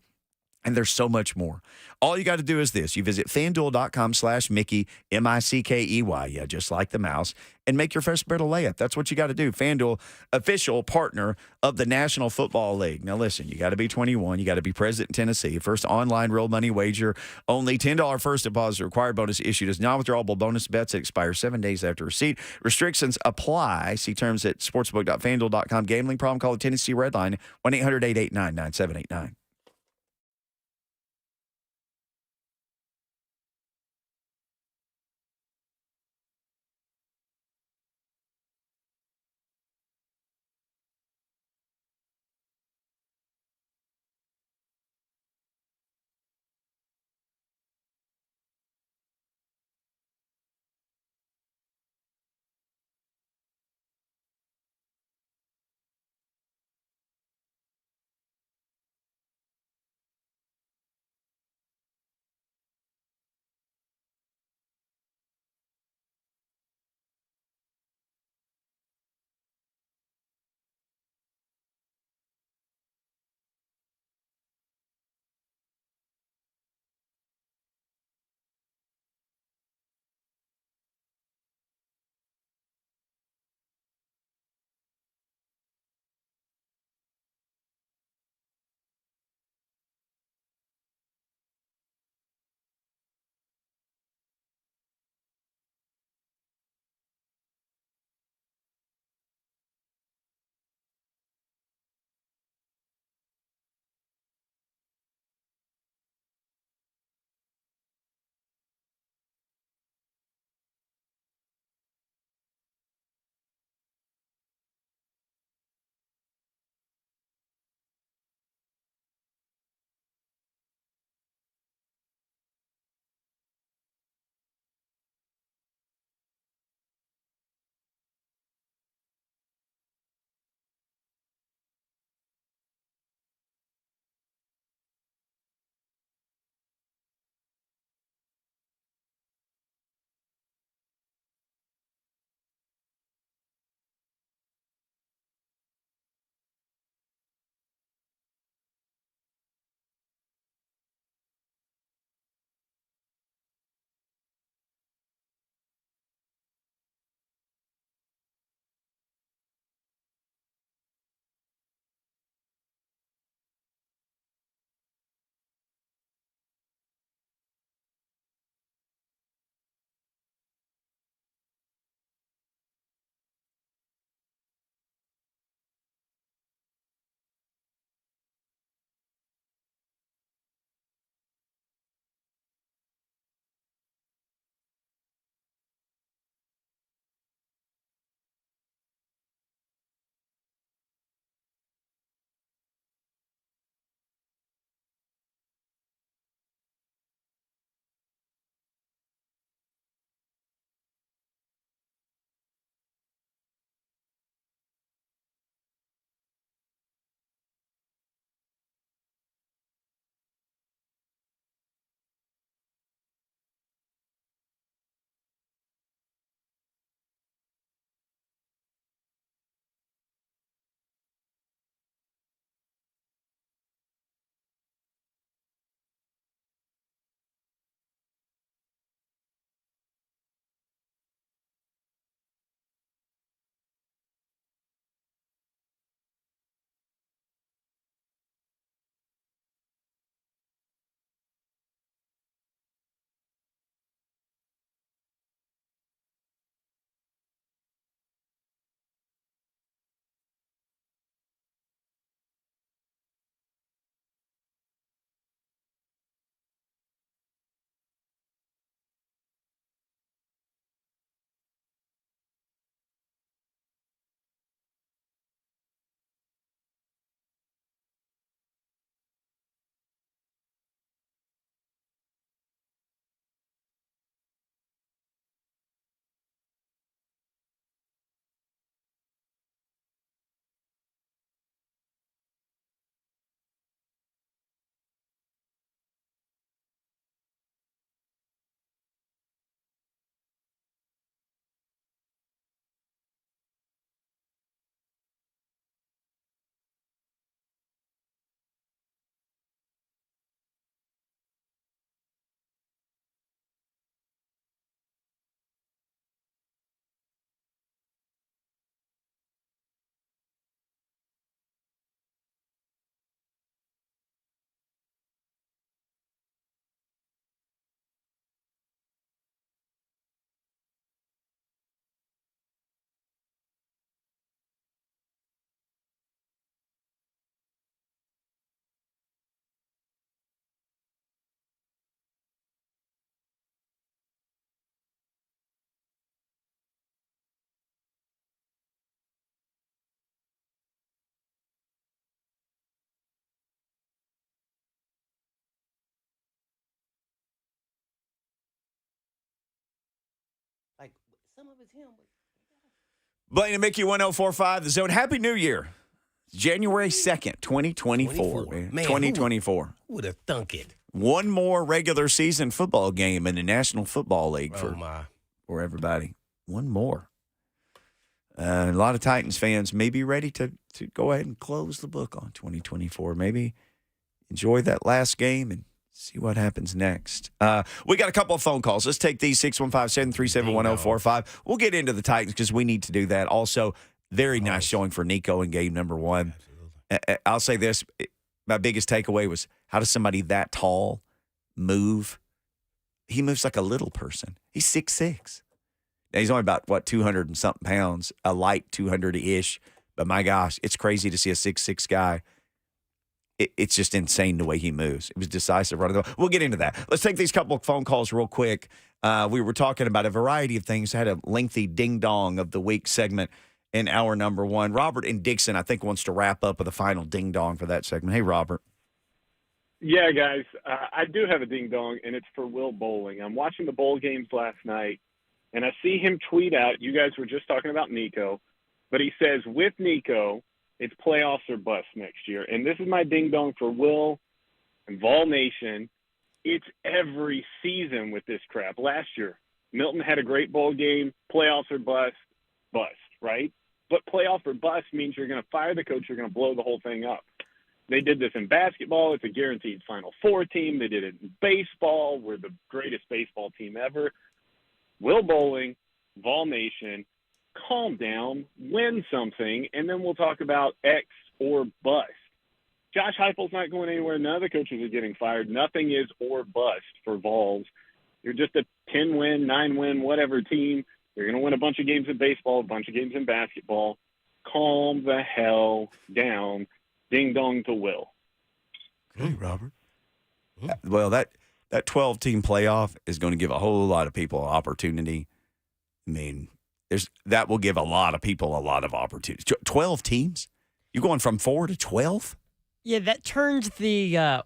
And there's so much more. All you got to do is this. You visit FanDuel.com/Mickey, MICKEY, yeah, just like the mouse, and make your first bet a layup. That's what you got to do. FanDuel, official partner of the National Football League. Now, listen, you got to be 21. You got to be present in Tennessee. First online real money wager. Only $10 first deposit required. Bonus issued as non-withdrawable bonus bets that expire 7 days after receipt. Restrictions apply. See terms at sportsbook.fanduel.com. Gambling problem? Call the Tennessee Red Line, 1-800-889-9789. Blaine and Mickey 1045 The Zone. Happy New Year. January 2nd, 2024. Man, 2024. Who would have thunk it? One more regular season football game in the National Football League for everybody. One more. A lot of Titans fans may be ready to go ahead and close the book on 2024. Maybe enjoy that last game and see what happens next. We got a couple of phone calls. Let's take these, 615-737-1045. We'll get into the Titans because we need to do that. Also, very nice showing for Nico in game number 1. I'll say this. My biggest takeaway was, how does somebody that tall move? He moves like a little person. He's 6'6". Now, he's only about, 200 and something pounds, a light 200-ish. But my gosh, it's crazy to see a 6'6" guy. It's just insane the way he moves. It was decisive running the ball. We'll get into that. Let's take these couple of phone calls real quick. We were talking about a variety of things. I had a lengthy ding-dong of the week segment in hour number 1. Robert in Dixon, I think, wants to wrap up with a final ding-dong for that segment. Hey, Robert. Yeah, guys, I do have a ding-dong, and it's for Will Bowling. I'm watching the bowl games last night, and I see him tweet out, you guys were just talking about Nico, but he says, with Nico, it's playoffs or bust next year. And this is my ding-dong for Will and Vol Nation. It's every season with this crap. Last year, Milton had a great bowl game, playoffs or bust, right? But playoff or bust means you're going to fire the coach, you're going to blow the whole thing up. They did this in basketball. It's a guaranteed Final Four team. They did it in baseball. We're the greatest baseball team ever. Will Bowling, Vol Nation, calm down, win something, and then we'll talk about X or bust. Josh Heupel's not going anywhere. None of the coaches are getting fired. Nothing is or bust for Vols. You're just a 10-win, 9-win, whatever team. You're going to win a bunch of games in baseball, a bunch of games in basketball. Calm the hell down. Ding-dong to Will. Hey, Robert. Well, that 12-team playoff is going to give a whole lot of people an opportunity. I mean, that will give a lot of people a lot of opportunities. 12 teams? You're going from 4 to 12? Yeah, that turns the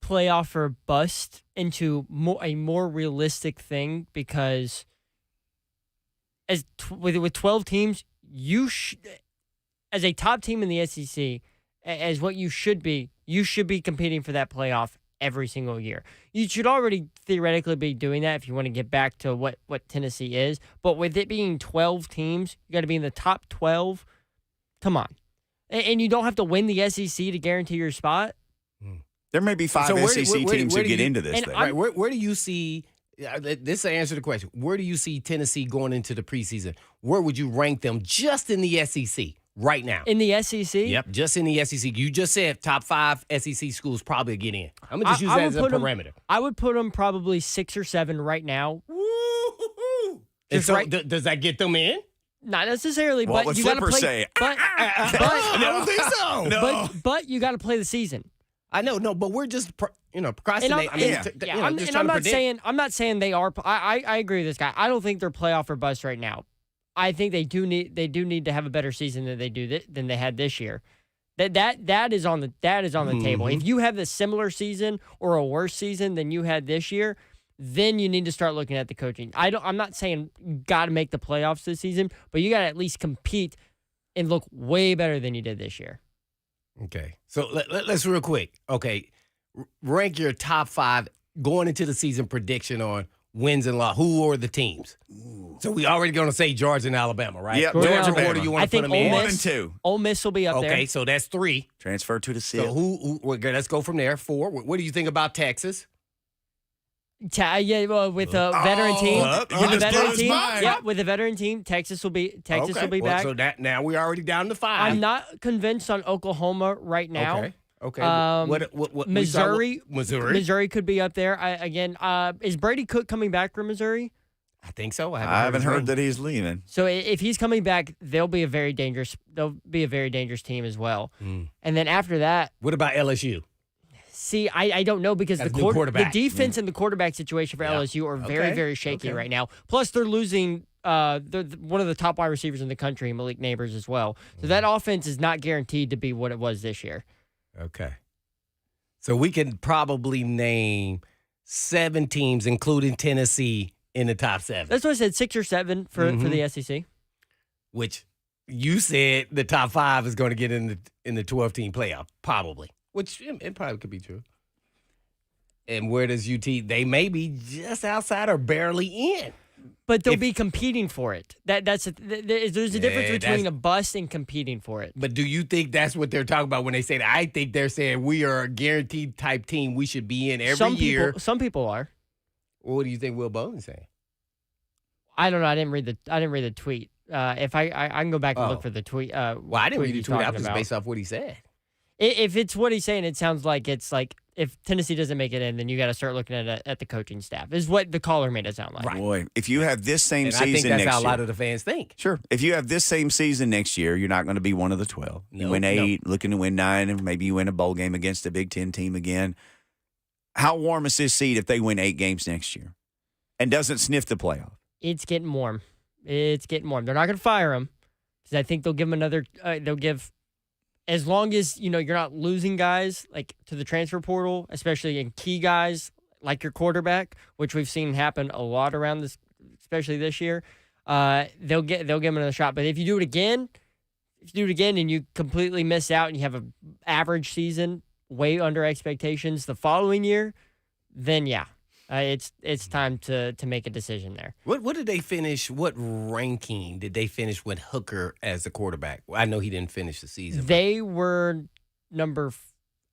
playoff or bust into a more realistic thing, because with 12 teams, as a top team in the SEC, as what you should be competing for that playoff every single year. You should already theoretically be doing that if you want to get back to what Tennessee is. But with it being 12 teams, you got to be in the top 12. Come on. And you don't have to win the SEC to guarantee your spot. There may be 5 SEC teams who get into this thing. Right, where do you see – this is the answer to the question. Where do you see Tennessee going into the preseason? Where would you rank them just in the SEC right now? In the SEC? Yep, just in the SEC. You just said top 5 SEC schools probably get in. I'm going to just use that as a parameter. I would put them probably 6 or 7 right now. Woo-hoo-hoo. And so does that get them in? Not necessarily, what but you got to play. Say? I don't think so. No. But you got to play the season. I know, no, but we're just procrastinating. I'm not saying they are. I agree with this guy. I don't think they're playoff or bust right now. I think they do need to have a better season than they had this year. That is on the table. If you have a similar season or a worse season than you had this year, then you need to start looking at the coaching. I'm not saying you got to make the playoffs this season, but you got to at least compete and look way better than you did this year. Okay. So let's real quick. Okay. Rank your top 5 going into the season prediction on wins and losses. Who are the teams? So we already going to say Georgia and Alabama, right? Yeah, Georgia, Alabama. order you want I to think put them in? 1 and 2. Ole Miss will be up there. Okay, so that's 3. Transfer to the SIP. So let's go from there. 4. What do you think about Texas? With a veteran team. With a veteran team, Texas will be back. So now we're already down to 5. I'm not convinced on Oklahoma right now. Okay. What Missouri could be up there. Is Brady Cook coming back from Missouri? I think so. I haven't heard that he's leaving. So if he's coming back, they'll be a very dangerous team as well. And then after that, what about LSU? See, I don't know, because the defense and the quarterback situation for LSU are very, very shaky right now. Plus, they're losing one of the top wide receivers in the country, Malik Neighbors, as well. So that offense is not guaranteed to be what it was this year. Okay. So we can probably name 7 teams, including Tennessee, in the top 7. That's what I said, 6 or 7 for the SEC. Which you said the top 5 is going to get in the 12-team playoff, probably. Which it probably could be true. And where does UT? They may be just outside or barely in. But they'll be competing for it. There's a difference between a bust and competing for it. But do you think that's what they're talking about when they say that? I think they're saying we are a guaranteed type team. We should be in every year. Some people are. Well, what do you think Will Bowden's saying? I don't know. I didn't read the tweet. If I can go back and look for the tweet. Well, I didn't read the tweet. I was just about. based off what he said. If it's what he's saying, it sounds like it's like if Tennessee doesn't make it in, then you got to start looking at the coaching staff. Is what the caller made it sound like. Right. Boy, if you have this same and season I think that's next how a year, lot of the fans think. Sure. If you have this same season next year, you're not going to be one of the 12. You win 8, looking to win 9, and maybe you win a bowl game against a Big Ten team again. How warm is this seed if they win 8 games next year and doesn't sniff the playoff? It's getting warm. It's getting warm. They're not going to fire him because I think they'll give him another. They'll give. As long as, you're not losing guys like to the transfer portal, especially in key guys like your quarterback, which we've seen happen a lot around this, especially this year, they'll give him another shot. But if you do it again, and you completely miss out and you have an average season way under expectations the following year, then it's time to make a decision there. What did they finish? What ranking did they finish with Hooker as the quarterback? Well, I know he didn't finish the season. They were number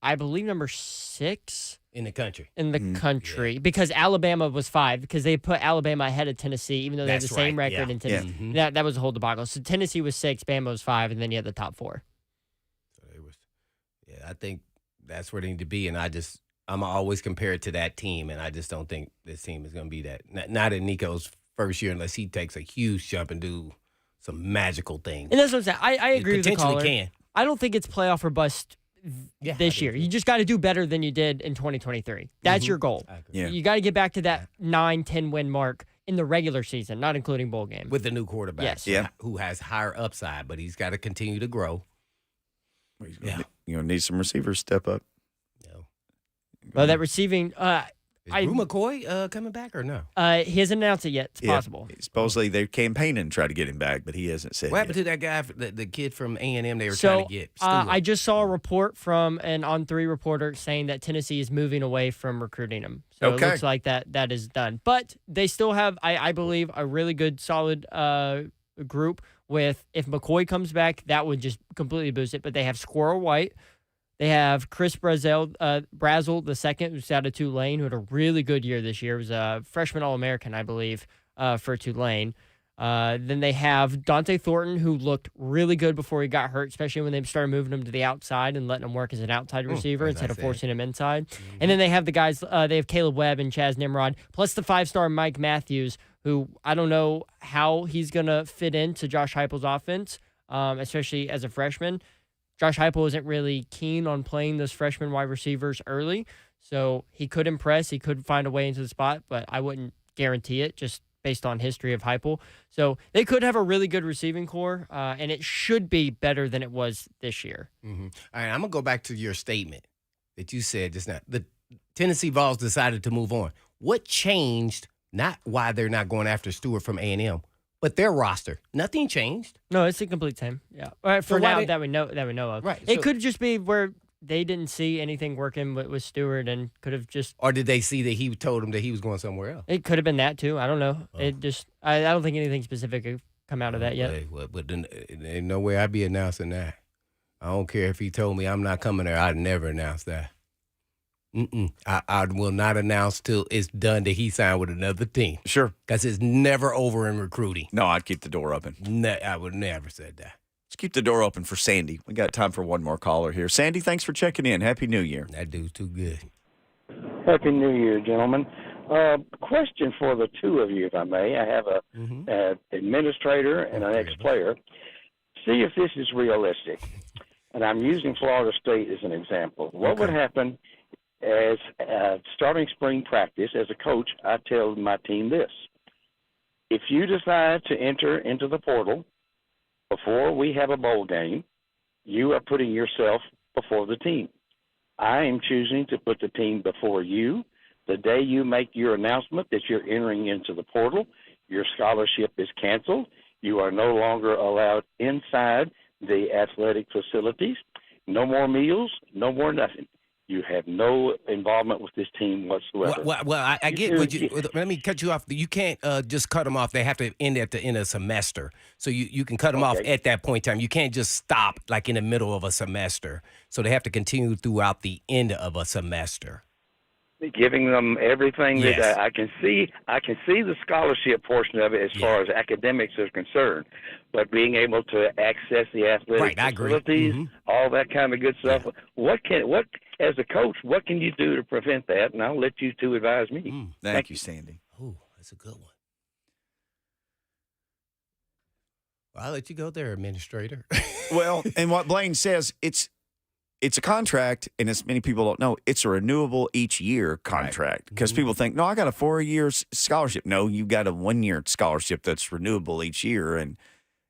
6 in the country. Because Alabama was 5 because they put Alabama ahead of Tennessee, even though they have the same record in Tennessee. Yeah. That was a whole debacle. So Tennessee was 6, Bama was 5, and then you had the top 4. So I think that's where they need to be, and I'm always compare it to that team, and I just don't think this team is going to be that. Not in Nico's first year, unless he takes a huge jump and do some magical things. And that's what I'm saying. I agree with the caller. Can. I don't think it's playoff or bust this year. You just got to do better than you did in 2023. That's your goal. You got to get back to that 9-10 win mark in the regular season, not including bowl game. With the new quarterback, yes. Who has higher upside, but he's got to continue to grow. You're going to need some receivers step up. Well, that receiving, Is Drew McCoy coming back or no? He hasn't announced it yet. It's possible. Supposedly they're campaigning to try to get him back, but he hasn't said. What happened to that guy, the kid from A&M? They were trying to get. I just saw a report from an On3 reporter saying that Tennessee is moving away from recruiting him. So it looks like that is done. But they still have, I believe, a really good, solid group. With if McCoy comes back, that would just completely boost it. But they have Squirrel White. They have Chris Brazel the second, who's out of Tulane, who had a really good year this year. He was a freshman All-American, I believe, for Tulane. Then they have Dante Thornton, who looked really good before he got hurt, especially when they started moving him to the outside and letting him work as an outside receiver instead of forcing him inside. Mm-hmm. And then they have the guys, they have Caleb Webb and Chaz Nimrod, plus the 5-star Mike Matthews, who I don't know how he's going to fit into Josh Heupel's offense, especially as a freshman. Josh Heupel isn't really keen on playing those freshman wide receivers early, so he could impress. He could find a way into the spot, but I wouldn't guarantee it just based on history of Heupel. So they could have a really good receiving core, and it should be better than it was this year. Mm-hmm. All right, I'm going to go back to your statement that you said just now. The Tennessee Vols decided to move on. What changed, not why they're not going after Stewart from A&M, but their roster? Nothing changed. No, it's the complete same. Yeah, for now that we know of. Right. It could just be where they didn't see anything working with Stewart and could have just. Or did they see that he told them that he was going somewhere else? It could have been that too. I don't know. It just. I don't think anything specific could come out of that yet. But then, ain't no way I'd be announcing that. I don't care if he told me I'm not coming there. I'd never announce that. I will not announce till it's done that he signed with another team. Sure. Because it's never over in recruiting. No, I'd keep the door open. I would never said that. Let's keep the door open for Sandy. We got time for one more caller here. Sandy, thanks for checking in. Happy New Year. That dude's too good. Happy New Year, gentlemen. Question for the two of you, if I may. I have a administrator and an ex-player. See if this is realistic. And I'm using Florida State as an example. What would happen as starting spring practice, as a coach, I tell my team this. If you decide to enter into the portal before we have a bowl game, you are putting yourself before the team. I am choosing to put the team before you The day you make your announcement that you're entering into the portal, your scholarship is canceled. You are no longer allowed inside the athletic facilities. No more meals, no more nothing. You have no involvement with this team whatsoever. Well, I get what you. Let me cut you off. You can't just cut them off. They have to end at the end of the semester. So you can cut them off at that point in time. You can't just stop like in the middle of a semester. So they have to continue throughout the end of a semester. Giving them everything Yes. that I can see. I can see the scholarship portion of it as far as academics is concerned, but being able to access the athletic facilities, all that kind of good stuff. Yeah. What as a coach, what can you do to prevent that? And I'll let you two advise me. Thank you, Sandy. Oh, that's a good one. Well, I'll let you go there, administrator. Well, and what Blaine says, it's a contract, and as many people don't know, it's a renewable each year contract because people think, no, I got a 4-year scholarship. No, you got a 1-year scholarship that's renewable each year. And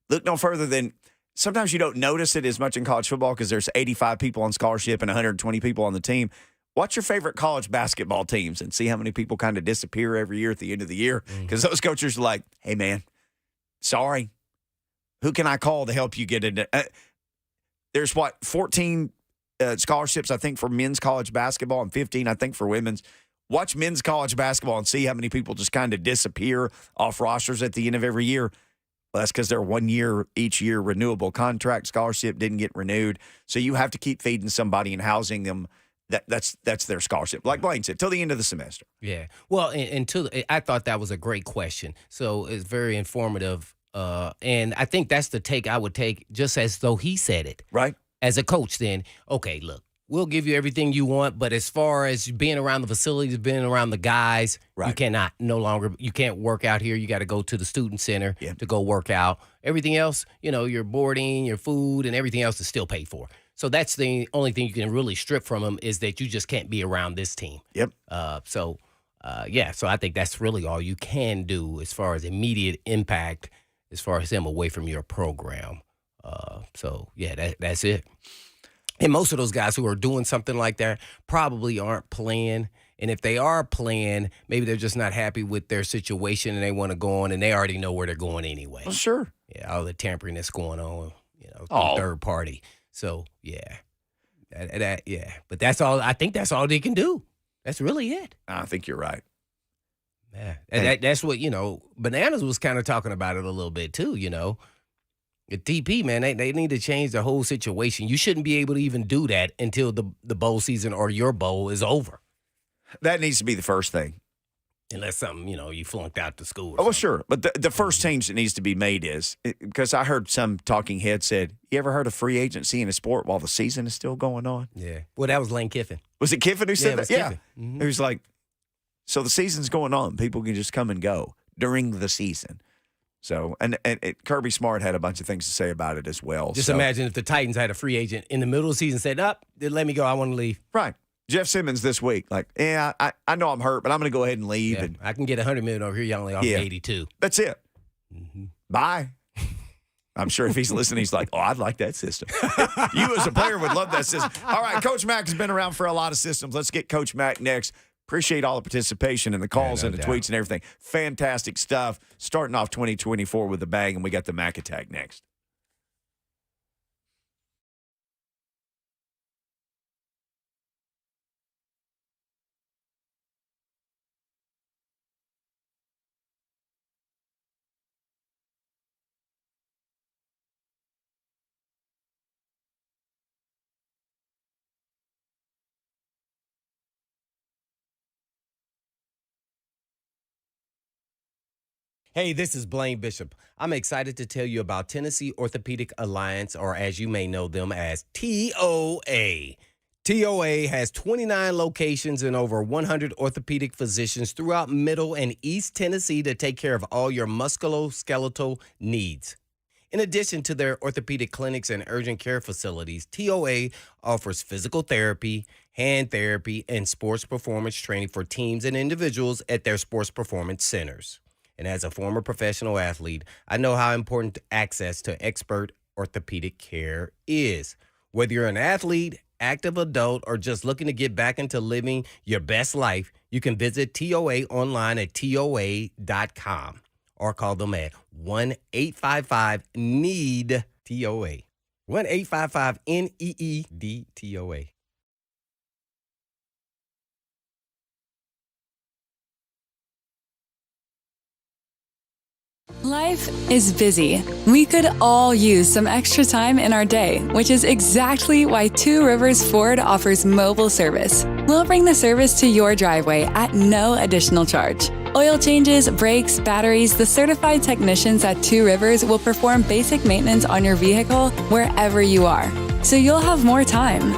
look no further than sometimes you don't notice it as much in college football because there's 85 people on scholarship and 120 people on the team. Watch your favorite college basketball teams and see how many people kind of disappear every year at the end of the year because those coaches are like, hey, man, sorry. Who can I call to help you get it? There's 14 scholarships, I think, for men's college basketball and 15, I think, for women's. Watch men's college basketball and see how many people just kind of disappear off rosters at the end of every year. Well, that's because they're 1 year, each year renewable contract. Scholarship didn't get renewed. So you have to keep feeding somebody and housing them. That's their scholarship. Like Blaine said, till the end of the semester. Yeah. Well, I thought that was a great question. So it's very informative. And I think that's the take I would take just as though he said it. Right. As a coach, then, okay, look, we'll give you everything you want, but as far as being around the facilities, being around the guys, you can't work out here. You got to go to the student center to go work out. Everything else, your boarding, your food, and everything else is still paid for. So that's the only thing you can really strip from them is that you just can't be around this team. Yep. So I think that's really all you can do as far as immediate impact as far as them away from your program. That's it. And most of those guys who are doing something like that probably aren't playing. And if they are playing, maybe they're just not happy with their situation and they want to go on and they already know where they're going anyway. Well, sure. Yeah, all the tampering that's going on, through third party. So, yeah. But that's all. I think that's all they can do. That's really it. I think you're right. Yeah. And that's what, Bananas was kind of talking about it a little bit too, The DP, man, they need to change the whole situation. You shouldn't be able to even do that until the bowl season or your bowl is over. That needs to be the first thing. Unless something, you flunked out to school. Oh, well, sure. But the first change that needs to be made is, because I heard some talking head said, you ever heard of free agency in a sport while the season is still going on? Yeah. Well, that was Lane Kiffin. Was it Kiffin who said that? Yeah. Mm-hmm. He was like, so the season's going on. People can just come and go during the season. So, and Kirby Smart had a bunch of things to say about it as well. Just imagine if the Titans had a free agent in the middle of the season said, let me go. I want to leave. Right. Jeff Simmons this week, I know I'm hurt, but I'm going to go ahead and leave. Yeah, I can get $100 million over here. You only offer 82. That's it. Mm-hmm. Bye. I'm sure if he's listening, he's like, oh, I'd like that system. You as a player would love that system. All right, Coach Mack has been around for a lot of systems. Let's get Coach Mack next. Appreciate all the participation and the calls and the tweets and everything. Fantastic stuff. Starting off 2024 with a bang, and we got the Mac Attack next. Hey, this is Blaine Bishop. I'm excited to tell you about Tennessee Orthopedic Alliance, or as you may know them as TOA. TOA has 29 locations and over 100 orthopedic physicians throughout Middle and East Tennessee to take care of all your musculoskeletal needs. In addition to their orthopedic clinics and urgent care facilities, TOA offers physical therapy, hand therapy, and sports performance training for teams and individuals at their sports performance centers. And as a former professional athlete, I know how important access to expert orthopedic care is. Whether you're an athlete, active adult, or just looking to get back into living your best life, you can visit TOA online at TOA.com or call them at 1-855-NEED-TOA. 1-855-NEED-TOA. Life is busy. We could all use some extra time in our day, which is exactly why Two Rivers Ford offers mobile service. We'll bring the service to your driveway at no additional charge. Oil changes, brakes, batteries, the certified technicians at Two Rivers will perform basic maintenance on your vehicle wherever you are, so you'll have more time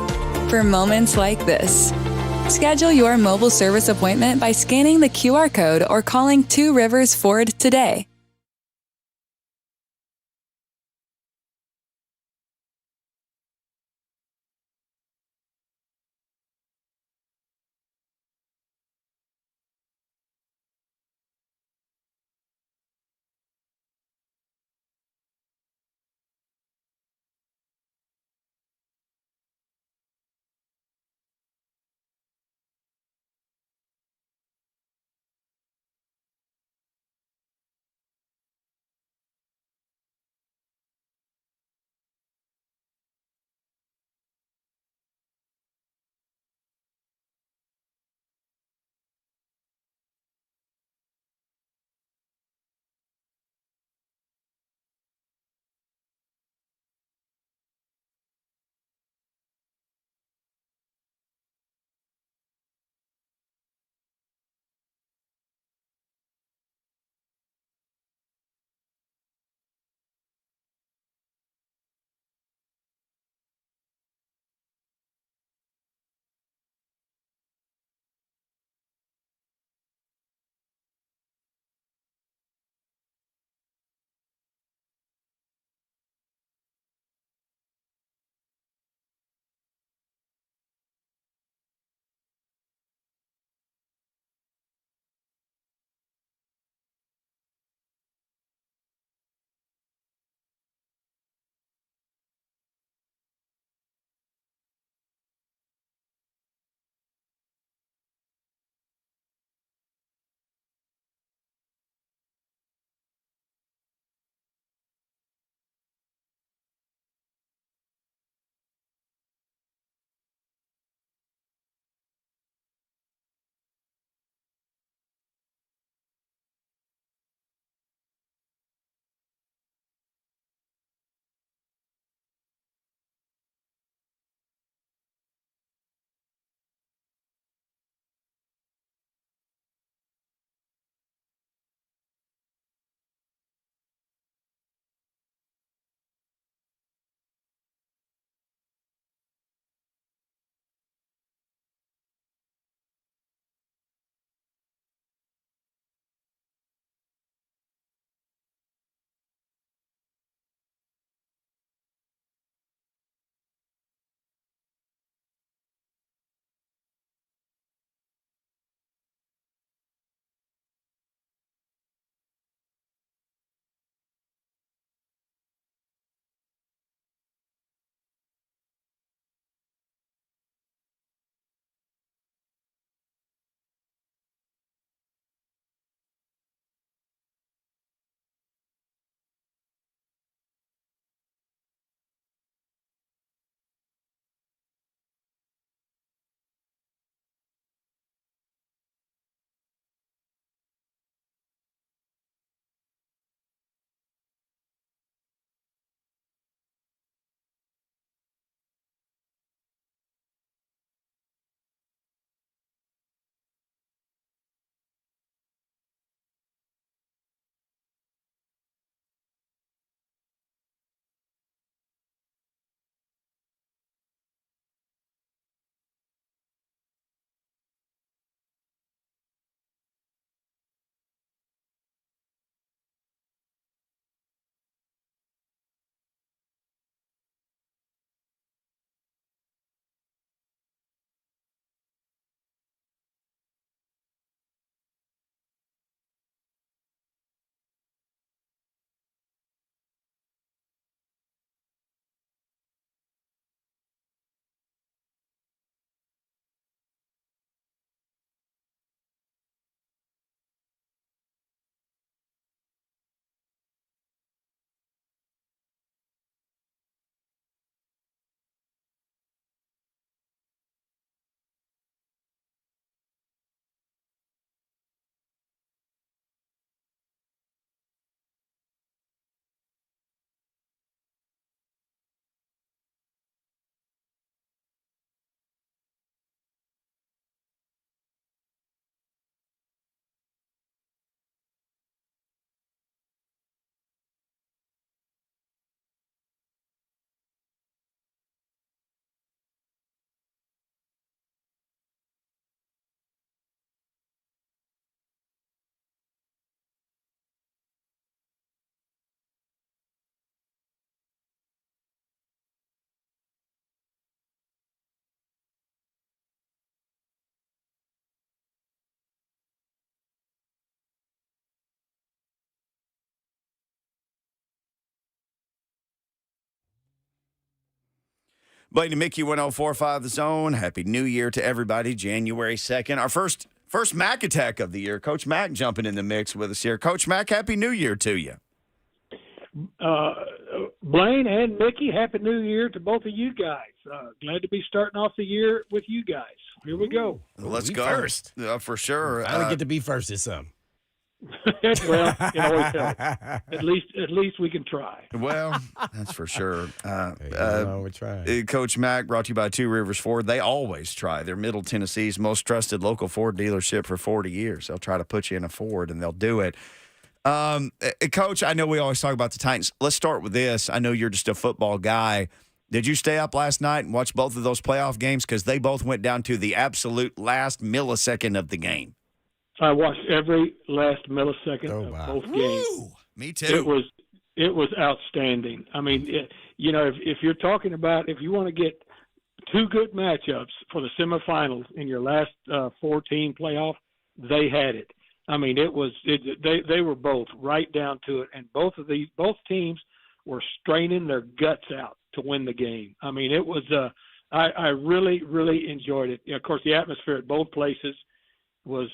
for moments like this. Schedule your mobile service appointment by scanning the QR code or calling Two Rivers Ford today. Blaine and Mickey 104.5 The Zone. Happy New Year to everybody. January 2nd. Our first Mac attack of the year. Coach Mac jumping in the mix with us here. Coach Mac, Happy New Year to you. Blaine and Mickey, Happy New Year to both of you guys. Glad to be starting off the year with you guys. Here we go. Let's We go. first. For sure. I don't get to be first this summer. Well, it always helps. At least we can try. Well, that's for sure. We're trying. Coach Mac, brought to you by Two Rivers Ford. They always try. They're Middle Tennessee's most trusted local Ford dealership for 40 years. They'll try to put you in a Ford, and they'll do it. Coach, I know we always talk about the Titans. Let's start with this. I know you're just a football guy. Did you stay up last night and watch both of those playoff games? Because they both went down to the absolute last millisecond of the game. I watched every last millisecond of both games. Woo! Me too. It was outstanding. I mean, if you're talking about if you want to get two good matchups for the semifinals in your last 4-team playoff, they had it. I mean, they were both right down to it, and both teams were straining their guts out to win the game. I mean, it was I really, really enjoyed it. Of course, the atmosphere at both places was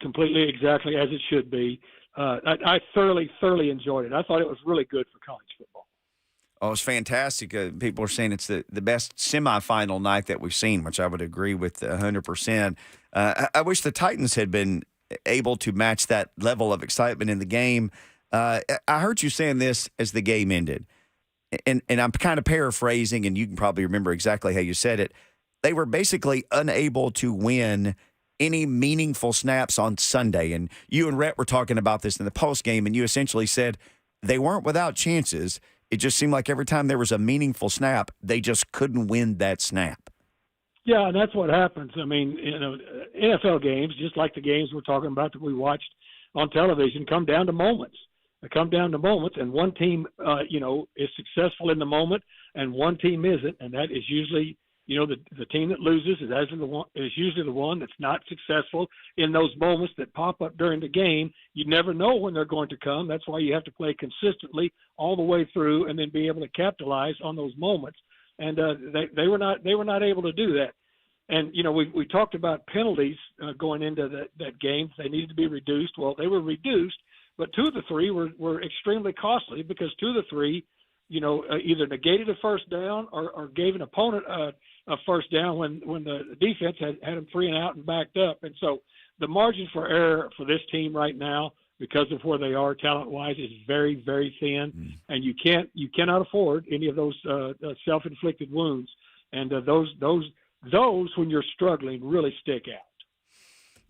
completely exactly as it should be. I thoroughly enjoyed it. I thought it was really good for college football. Oh, it's fantastic. People are saying it's the best semifinal night that we've seen, which I would agree with 100%. I wish the Titans had been able to match that level of excitement in the game. I heard you saying this as the game ended, and I'm kind of paraphrasing, and you can probably remember exactly how you said it. They were basically unable to win any meaningful snaps on Sunday. And you and Rhett were talking about this in the post game, and you essentially said they weren't without chances. It just seemed like every time there was a meaningful snap, they just couldn't win that snap. Yeah, and that's what happens. I mean, NFL games, just like the games we're talking about that we watched on television, come down to moments. They come down to moments, and one team, is successful in the moment, and one team isn't, and that is usually the team that loses is usually the one that's not successful in those moments that pop up during the game. You never know when they're going to come. That's why you have to play consistently all the way through and then be able to capitalize on those moments. And they were not able to do that. And, we talked about penalties going into that game. They needed to be reduced. Well, they were reduced, but 2 of the 3 were extremely costly because 2 of the 3, either negated a first down or gave an opponent a first down when the defense had them 3 and out and backed up. And so the margin for error for this team right now, because of where they are talent-wise, is very, very thin. And you cannot afford any of those self-inflicted wounds. And those when you're struggling really stick out.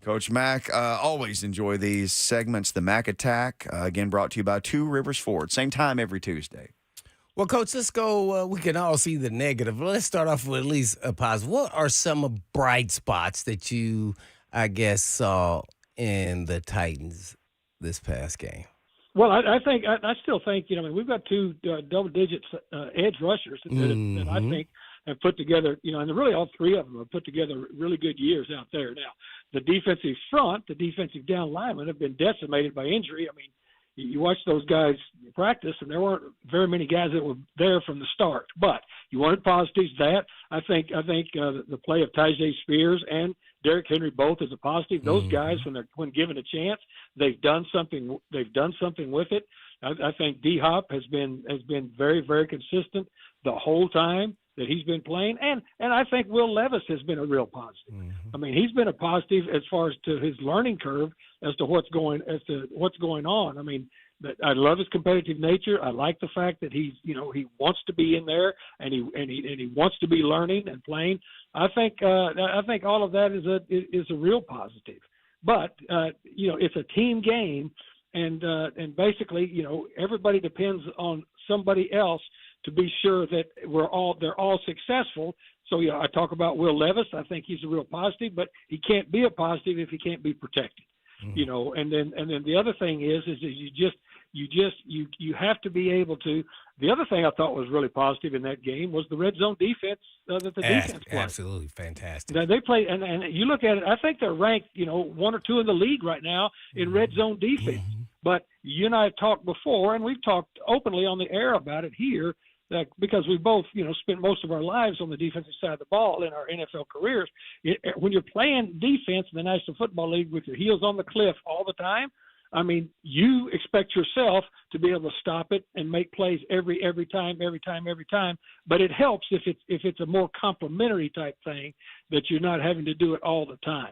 Coach Mac, always enjoy these segments. The Mac Attack, again, brought to you by Two Rivers Ford. Same time every Tuesday. Well, Coach, let's go. We can all see the negative. Let's start off with at least a positive. What are some bright spots that you, I guess, saw in the Titans this past game? Well, I still think we've got 2 double-digit edge rushers that I think have put together, and really all 3 of them have put together really good years out there. Now, the defensive front, the defensive down linemen have been decimated by injury. I mean, you watch those guys practice, and there weren't very many guys that were there from the start. But you wanted positives. I think the play of Tyjae Spears and Derrick Henry both is a positive. Those guys, when given a chance, they've done something with it. I think D-Hop has been very, very consistent the whole time that he's been playing, and I think Will Levis has been a real positive. I mean, he's been a positive as far as to his learning curve as to what's going on. I mean, I love his competitive nature. I like the fact that he wants to be in there and he wants to be learning and playing. I think all of that is a real positive. But it's a team game, and basically everybody depends on somebody else to be sure that they're all successful. So I talk about Will Levis. I think he's a real positive, but he can't be a positive if he can't be protected. And then the other thing is that you have to be able to. The other thing I thought was really positive in that game was the red zone defense that the defense played. Absolutely fantastic. Now they play, and you look at it. I think they're ranked 1 or 2 in the league right now in red zone defense. But you and I have talked before, and we've talked openly on the air about it here, because we both, spent most of our lives on the defensive side of the ball in our NFL careers. When you're playing defense in the National Football League with your heels on the cliff all the time, I mean, you expect yourself to be able to stop it and make plays every time. But it helps if it's a more complimentary type thing that you're not having to do it all the time.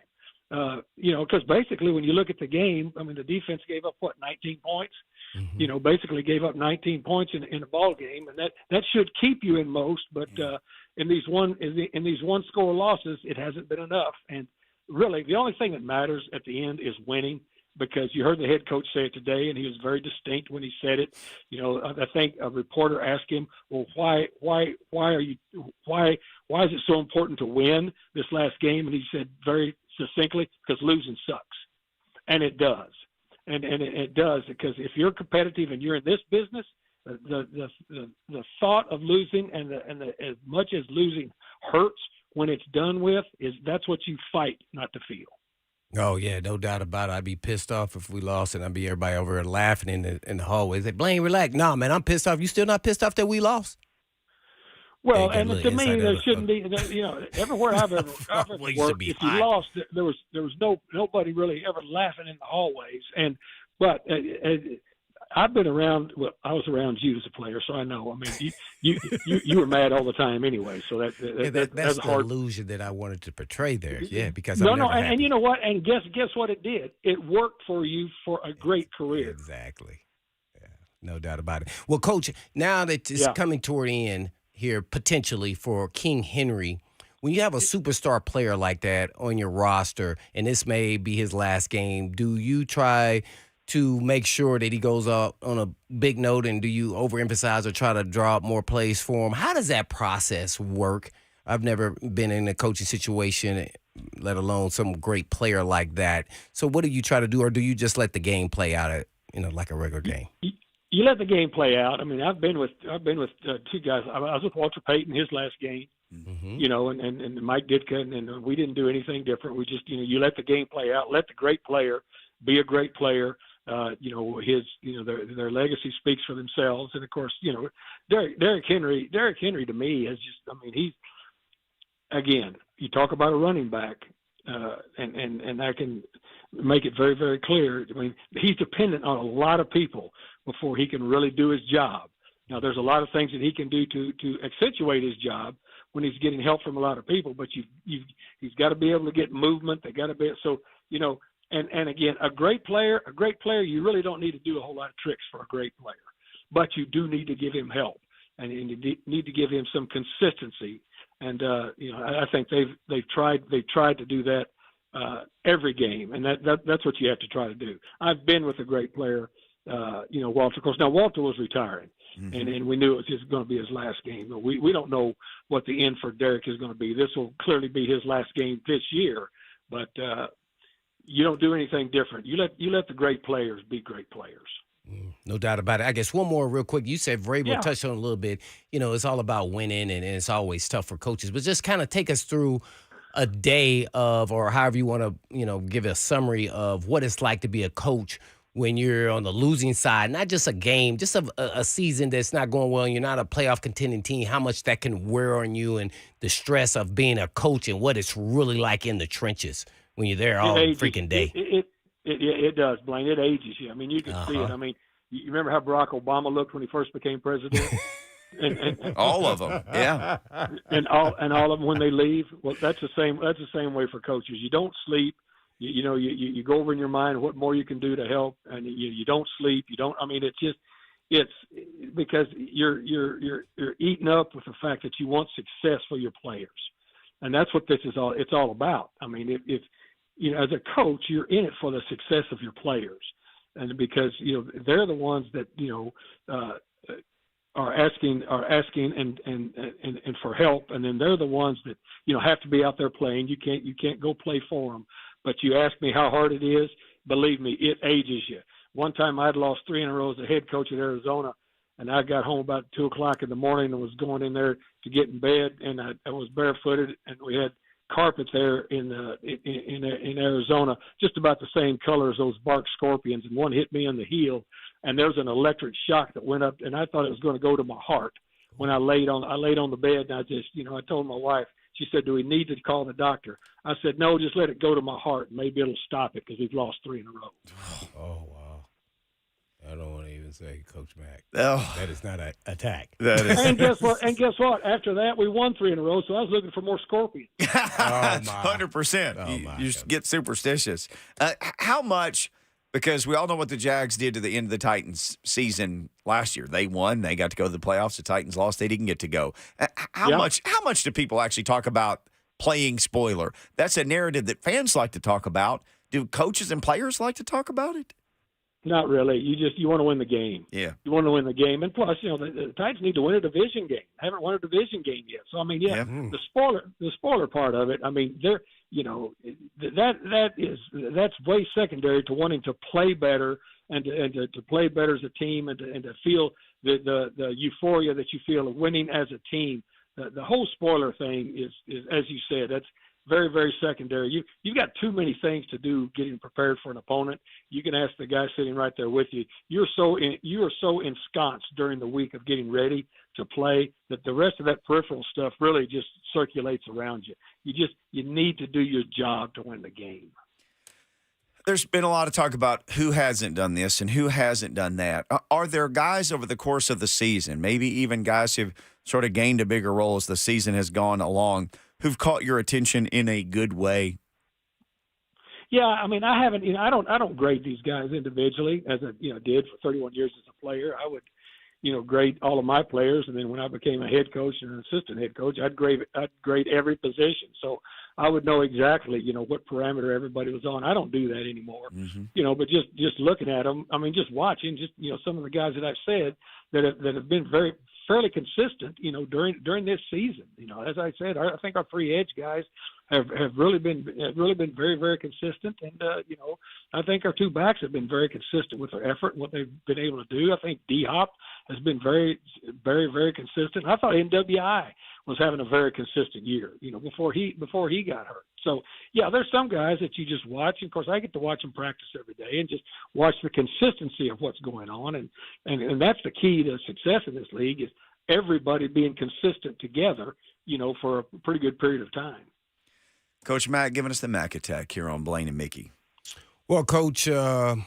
Because basically when you look at the game, I mean, the defense gave up 19 points. Mm-hmm. Basically gave up 19 points in a ball game, and that should keep you in most. But in these one score losses, it hasn't been enough. And really, the only thing that matters at the end is winning. Because you heard the head coach say it today, and he was very distinct when he said it. I think a reporter asked him, "Well, why is it so important to win this last game?" And he said very succinctly, "Because losing sucks," and it does, and it does, because if you're competitive and you're in this business, the thought of losing and as much as losing hurts when it's done with, that's what you fight not to feel. Oh, yeah, no doubt about it. I'd be pissed off if we lost, and I'd be everybody over there laughing in the hallways. They Blaine, relax. Nah, man, I'm pissed off. You still not pissed off that we lost? Well, and to me, there shouldn't be. Everywhere I've ever worked, if you lost, there was nobody really ever laughing in the hallways. But I've been around. Well, I was around you as a player, so I know. I mean, you were mad all the time anyway. So that's the hard illusion that I wanted to portray there. Yeah, because and you know what? And guess what it did? It worked for you for a great career. Exactly. Yeah, no doubt about it. Well, Coach, now that it's coming toward the end here, potentially for King Henry, when you have a superstar player like that on your roster, and this may be his last game, do you try to make sure that he goes up on a big note, and do you overemphasize or try to draw up more plays for him? How does that process work? I've never been in a coaching situation, let alone some great player like that. So what do you try to do, or do you just let the game play out like a regular game? You let the game play out. I mean, I've been with two guys. I was with Walter Payton his last game, and Mike Ditka, and we didn't do anything different. We just, you let the game play out, let the great player be a great player. Their legacy speaks for themselves, and of course, Derrick Henry to me is just, I mean, he's, again, you talk about a running back, and I can make it very, very clear. I mean, he's dependent on a lot of people before he can really do his job. Now, there's a lot of things that he can do to accentuate his job when he's getting help from a lot of people, but he's got to be able to get movement. They got to be so. And again, a great player, you really don't need to do a whole lot of tricks for a great player, but you do need to give him help, and you need to give him some consistency. And I think they've tried to do that every game, and that's what you have to try to do. I've been with a great player, Walter. Of course, now Walter was retiring, and we knew it was just going to be his last game. But we don't know what the end for Derrick is going to be. This will clearly be his last game this year, but. You don't do anything different. You let the great players be great players. No doubt about it. I guess one more real quick. You said Vrabel touched on it a little bit. It's all about winning, and it's always tough for coaches. But just kind of take us through a day of, or however you want to, give a summary of what it's like to be a coach when you're on the losing side. Not just a game, just a season that's not going well, and you're not a playoff contending team. How much that can wear on you, and the stress of being a coach, and what it's really like in the trenches when you're there all freaking day. It does, Blaine. It ages you. I mean, you can see it. I mean, you remember how Barack Obama looked when he first became president? and all of them, yeah. And all of them when they leave. Well, that's the same way for coaches. You don't sleep. You go over in your mind what more you can do to help, and you don't sleep. You don't. I mean, it's because you're eaten up with the fact that you want success for your players, and that's what this is all. It's all about. I mean, if as a coach, you're in it for the success of your players, and because they're the ones that are asking and for help, and then they're the ones that have to be out there playing. You can't go play for them. But you ask me how hard it is. Believe me, it ages you. One time I'd lost 3 in a row as a head coach at Arizona, and I got home about 2:00 in the morning and was going in there to get in bed, and I was barefooted, and we had carpet there in Arizona, just about the same color as those bark scorpions, and one hit me in the heel, and there was an electric shock that went up, and I thought it was going to go to my heart. when I laid on the bed, and I just, I told my wife. She said, "Do we need to call the doctor?" I said, "No, just let it go to my heart. Maybe it'll stop it because we've lost 3 in a row." Oh, wow. I don't want to even say, Coach Mack. Oh. That is not an attack. That is. And guess what? After that, we won 3 in a row, so I was looking for more scorpions. 100%. You get superstitious. How much, because we all know what the Jags did to the end of the Titans season last year. They won. They got to go to the playoffs. The Titans lost. They didn't get to go. How much do people actually talk about playing spoiler? That's a narrative that fans like to talk about. Do coaches and players like to talk about it? Not really. You want to win the game. Yeah. You want to win the game. And plus, the Titans need to win a division game. Haven't won a division game yet. So, I mean, the spoiler part of it, I mean, that's way secondary to wanting to play better and to play better as a team and to feel the euphoria that you feel of winning as a team. The whole spoiler thing is, as you said, that's very, very secondary. You've got too many things to do getting prepared for an opponent. You can ask the guy sitting right there with you. You are so ensconced during the week of getting ready to play that the rest of that peripheral stuff really just circulates around you. You need to do your job to win the game. There's been a lot of talk about who hasn't done this and who hasn't done that. Are there guys over the course of the season, maybe even guys who've sort of gained a bigger role as the season has gone along, who've caught your attention in a good way? Yeah, I mean, I haven't. I don't grade these guys individually as I did for 31 years as a player. I would, grade all of my players, and then when I became a head coach and an assistant head coach, I'd grade every position. So I would know exactly, what parameter everybody was on. I don't do that anymore. Mm-hmm. But just looking at them, I mean, just watching, some of the guys that I've said that have been fairly consistent, during this season. As I said, I think our 3 edge guys have really been very, very consistent, and I think our 2 backs have been very consistent with their effort and what they've been able to do. I think D-Hop has been very, very, very consistent. I thought NWI was having a very consistent year, before he got hurt. So yeah, there's some guys that you just watch. And of course, I get to watch them practice every day and just watch the consistency of what's going on, and that's the key to success in this league is everybody being consistent together, for a pretty good period of time. Coach Mack giving us the Mack attack here on Blaine and Mickey. Well, Coach, I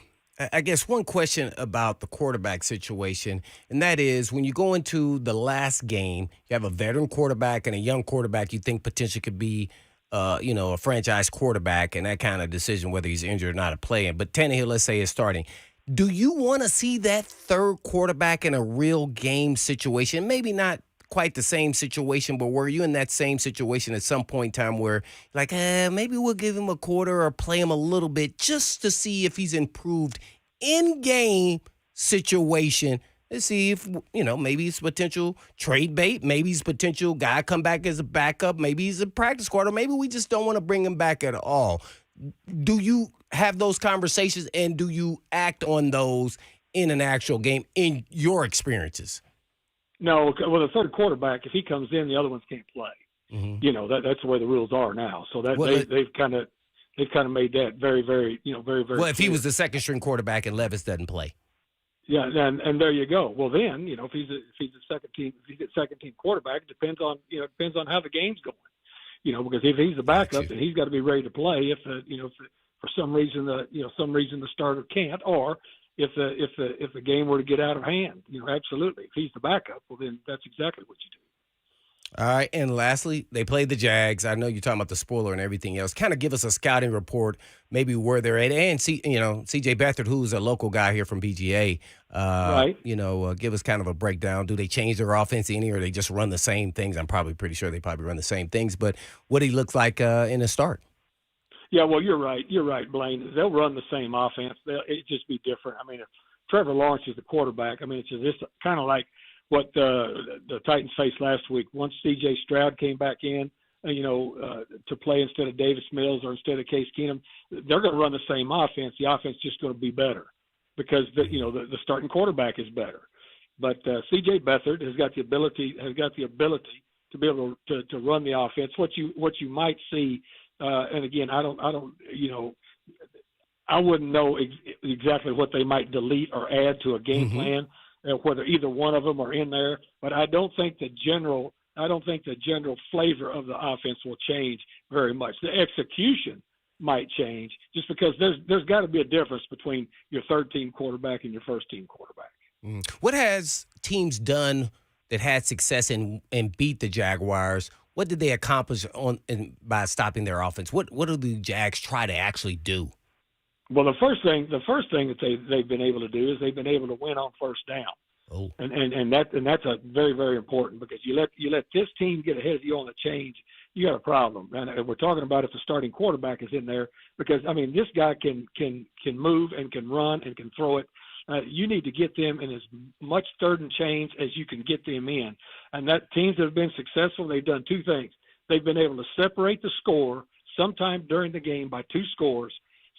guess one question about the quarterback situation, and that is when you go into the last game, you have a veteran quarterback and a young quarterback you think potentially could be, a franchise quarterback, and that kind of decision whether he's injured or not playing. But Tannehill, let's say, is starting. Do you want to see that third quarterback in a real game situation? Maybe not quite the same situation, but were you in that same situation at some point in time where, like, maybe we'll give him a quarter or play him a little bit just to see if he's improved in-game situation? Let's see if, maybe he's potential trade bait. Maybe he's potential guy come back as a backup. Maybe he's a practice squad, or maybe we just don't want to bring him back at all. Do you have those conversations, and do you act on those in an actual game in your experiences? No, well, the third quarterback, if he comes in, the other ones can't play. Mm-hmm. That's the way the rules are now. So that they've kind of made that very, very, very, very. Well, if clear. he was the second string quarterback and Levis doesn't play. Yeah, and there you go. Well, then if he's a second team quarterback, it depends on how the game's going. Because if he's the backup, then he's got to be ready to play. If for some reason the starter can't, or if the game were to get out of hand, absolutely. If he's the backup, well, then that's exactly what you do. All right, and lastly, they played the Jags. I know you're talking about the spoiler and everything else. Kind of give us a scouting report, maybe where they're at, and C.J. Beathard, who's a local guy here from BGA. Right. Give us kind of a breakdown. Do they change their offense any, or they just run the same things? I'm probably pretty sure they probably run the same things. But what he looks like in the start? Yeah, well, you're right. You're right, Blaine. They'll run the same offense. It'll just be different. I mean, if Trevor Lawrence is the quarterback, I mean, it's just kind of like what the Titans faced last week. Once C.J. Stroud came back in, to play instead of Davis Mills or instead of Case Keenum, they're going to run the same offense. The offense is just going to be better because the starting quarterback is better. But C.J. Beathard has got the ability to be able to run the offense. What you might see, and again, I wouldn't know exactly what they might delete or add to a game plan whether either one of them are in there. But I don't think the general flavor of the offense will change very much. The execution might change just because there's got to be a difference between your third-team quarterback and your first-team quarterback. What has teams done that had success and beat the Jaguars? What did they accomplish by stopping their offense? What do the Jags try to actually do? Well, the first thing that they've been able to do is they've been able to win on first down. Oh. And that's a very, very important, because you let this team get ahead of you on the change, you got a problem. And we're talking about if the starting quarterback is in there, because I mean this guy can move and can run and can throw it. You need to get them in as much third and change as you can get them in. And that teams that have been successful, they've done two things. They've been able to separate the score sometime during the game by 2 scores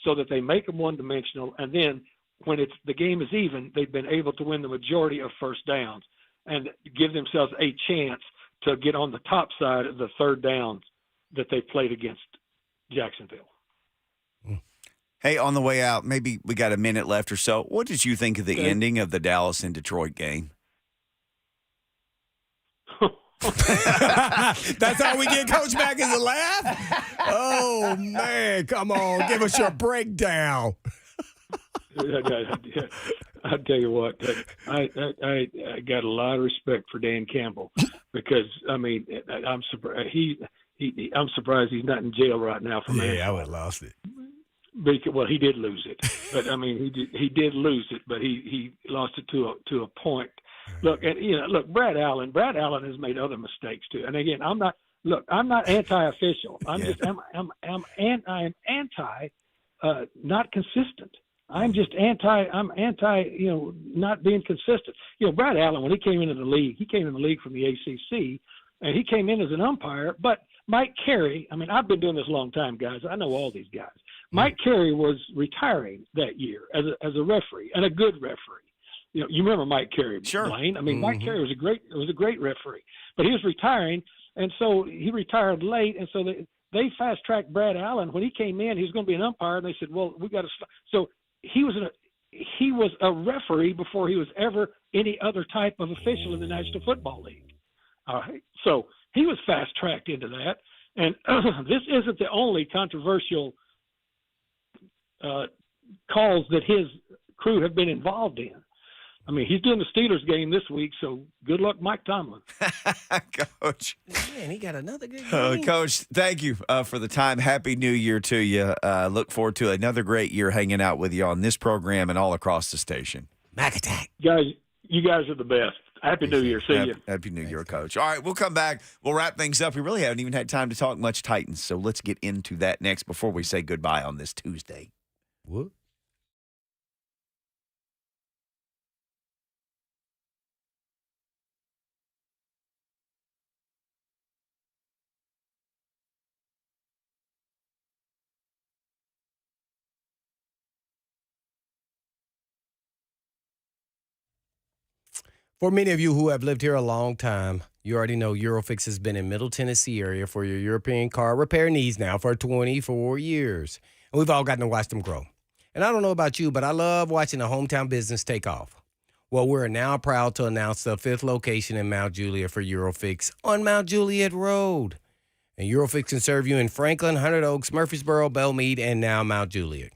so that they make them one-dimensional. And then when the game is even, they've been able to win the majority of first downs and give themselves a chance to get on the top side of the third downs that they played against Jacksonville. Hey, on the way out, maybe we got a minute left or so. What did you think of the ending of the Dallas and Detroit game? That's how we get Coach back as a laugh? Oh, man, come on. Give us your breakdown. I'll tell you what, I got a lot of respect for Dan Campbell, because, I mean, I'm surprised I'm surprised he's not in jail right now for manslaughter. Yeah, I would have lost it. Well, he did lose it, but I mean, he did lose it, but he lost it to a point. Look, and Brad Allen has made other mistakes too. And again, I'm not anti-official. I'm anti not consistent. I'm anti not being consistent. Brad Allen, when he came into the league, from the ACC, and he came in as an umpire. But Mike Carey, I mean, I've been doing this a long time, guys. I know all these guys. Mike Carey was retiring that year as a referee, and a good referee. You remember Mike Carey, sure. Blaine? I mean, Mike Carey was a great referee, but he was retiring, and so he retired late, and so they fast-tracked Brad Allen. When he came in, he was going to be an umpire, and they said, well, we got to – so he was a referee before he was ever any other type of official in the National Football League. All right, so he was fast-tracked into that, and this isn't the only controversial calls that his crew have been involved in. I mean, he's doing the Steelers game this week, so good luck, Mike Tomlin. Coach. Man, he got another good game. Coach, thank you for the time. Happy New Year to you. Look forward to another great year hanging out with you on this program and all across the station. Mac Attack. Guys, you guys are the best. Happy New Year. See you. Happy New Year, Coach. All right, we'll come back. We'll wrap things up. We really haven't even had time to talk much Titans, so let's get into that next before we say goodbye on this Tuesday. What? For many of you who have lived here a long time, you already know Eurofix has been in Middle Tennessee area for your European car repair needs now for 24 years. And we've all gotten to watch them grow. And I don't know about you, but I love watching a hometown business take off. Well, we're now proud to announce the 5th location in Mount Juliet for Eurofix on Mount Juliet Road. And Eurofix can serve you in Franklin, Hundred Oaks, Murfreesboro, Belmead, and now Mount Juliet.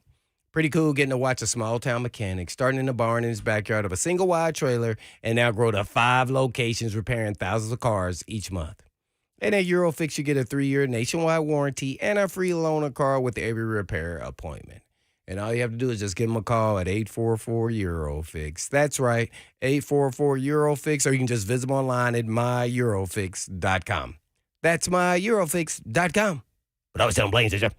Pretty cool getting to watch a small-town mechanic starting in a barn in his backyard of a single-wide trailer and now grow to 5 locations repairing thousands of cars each month. And at Eurofix, you get a 3-year nationwide warranty and a free loaner car with every repair appointment. And all you have to do is just give them a call at 844-EUROFIX. That's right, 844-EUROFIX, or you can just visit them online at myEurofix.com. That's myEurofix.com. But I was telling Blaine, sister.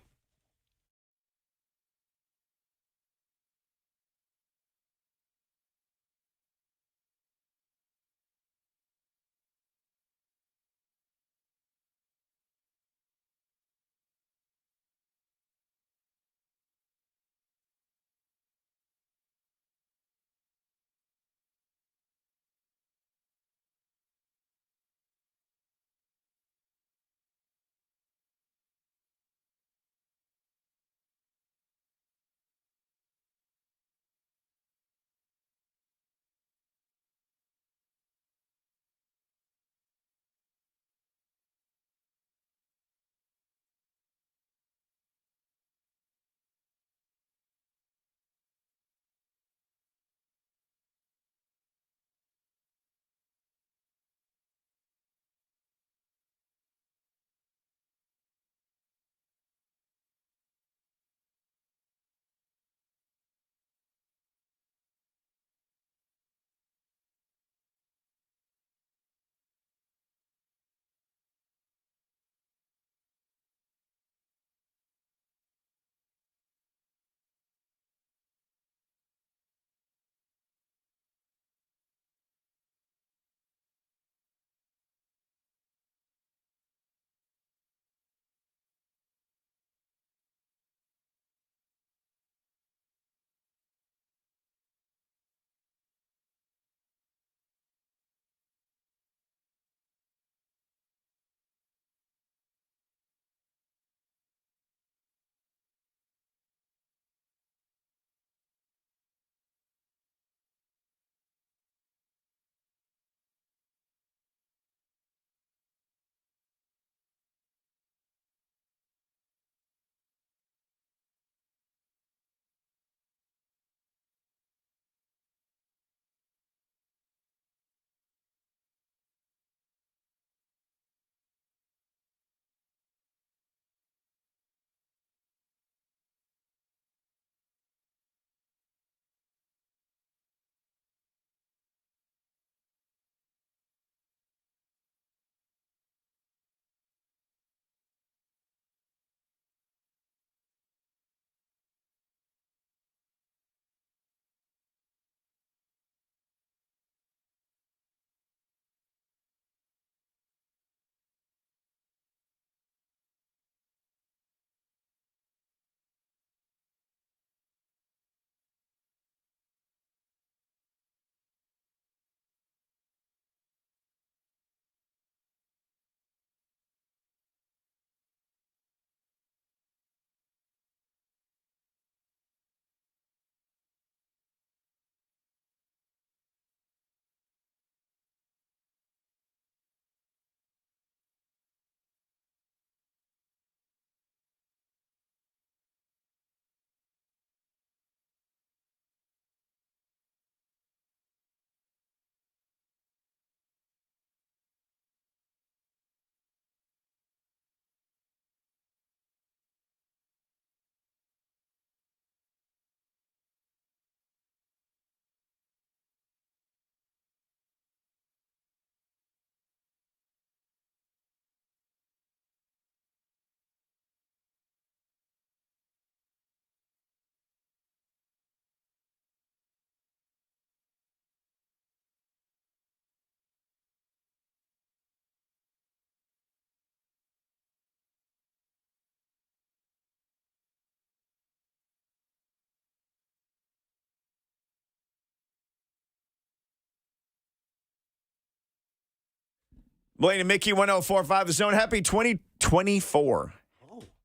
Blaine and Mickey, 104.5 The Zone. Happy 2024.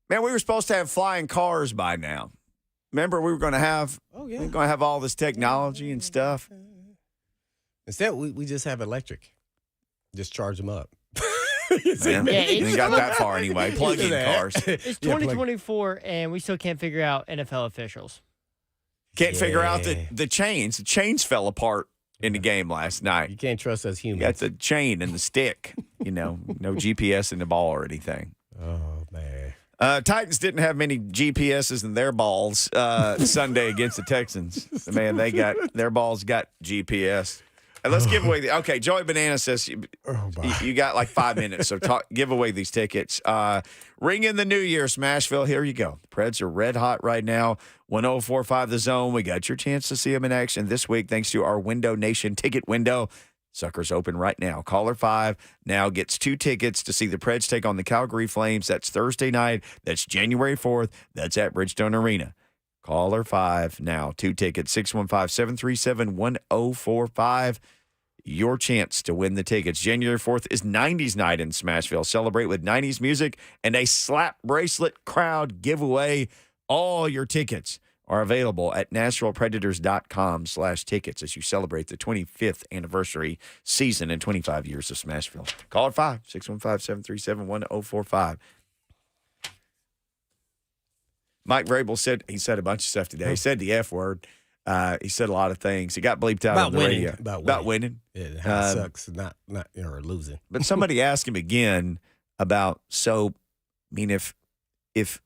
Man, we were supposed to have flying cars by now. Remember, we were going to have we were going to have all this technology and stuff. Instead, we just have electric. Just charge them up. Man, we got that far anyway. Plug-in cars. It's 2024, and we still can't figure out NFL officials. Can't figure out the chains. The chains fell apart in the game last night. You can't trust us humans. You got the chain and the stick. No GPS in the ball or anything. Oh, man. Titans didn't have many GPSs in their balls Sunday against the Texans. Man, their balls got GPS. And let's give away okay, Joey Banana says you got like 5 minutes, so give away these tickets. Ring in the New Year, Smashville. Here you go. The Preds are red hot right now. 104.5 The Zone. We got your chance to see them in action this week thanks to our Window Nation ticket window. Sucker's open right now. Caller 5 now gets 2 tickets to see the Preds take on the Calgary Flames. That's Thursday night. That's January 4th. That's at Bridgestone Arena. Caller 5 now. 2 tickets. 615-737-1045. Your chance to win the tickets. January 4th is 90s night in Smashville. Celebrate with 90s music and a slap bracelet crowd giveaway. All your tickets are available at NashvillePredators.com/tickets as you celebrate the 25th anniversary season and 25 years of Smashville. Call it 615-737-1045. Mike Vrabel said a bunch of stuff today. He said the F word. He said a lot of things. He got bleeped out on the radio. About winning. Yeah, how it sucks not or losing. But somebody asked him again about, if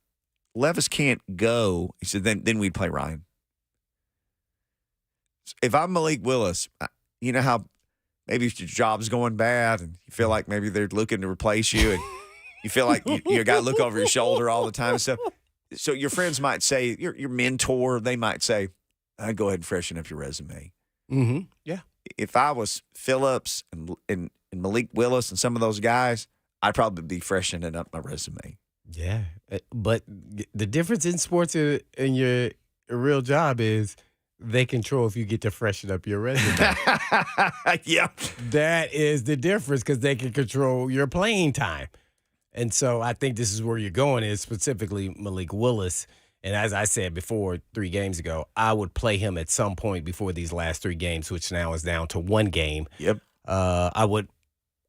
Levis can't go, he said, then we'd play Ryan. If I'm Malik Willis, you know how maybe your job's going bad and you feel like maybe they're looking to replace you and you feel like you got to look over your shoulder all the time and stuff. So your friends might say, your mentor, they might say, I'd go ahead and freshen up your resume. Mm-hmm. Yeah. If I was Phillips and Malik Willis and some of those guys, I'd probably be freshening up my resume. Yeah. But the difference in sports and your real job is they control if you get to freshen up your resume. Yeah. That is the difference because they can control your playing time. And so I think this is where you're going is specifically Malik Willis. And as I said before 3 games ago, I would play him at some point before these last 3 games, which now is down to 1 game. Yep. I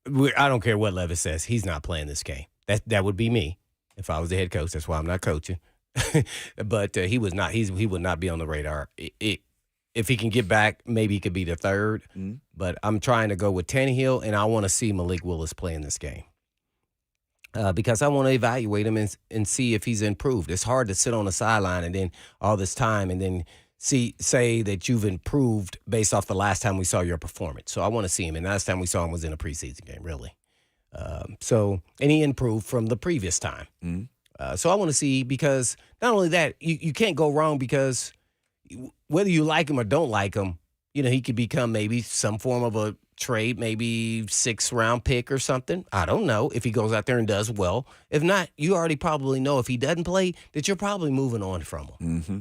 don't care what Levis says. He's not playing this game. That would be me if I was the head coach. That's why I'm not coaching. But he was not. He would not be on the radar. If he can get back, maybe he could be the 3rd. Mm-hmm. But I'm trying to go with Tannehill, and I want to see Malik Willis play in this game. Because I want to evaluate him and see if he's improved. It's hard to sit on the sideline and then all this time and then say that you've improved based off the last time we saw your performance. So I want to see him. And last time we saw him was in a preseason game, really. And he improved from the previous time. Mm-hmm. So I want to see because not only that, you can't go wrong because whether you like him or don't like him, he could become maybe some form of a trade, maybe 6th-round pick or something. I don't know if he goes out there and does well. If not, you already probably know if he doesn't play that you're probably moving on from him. Mm-hmm.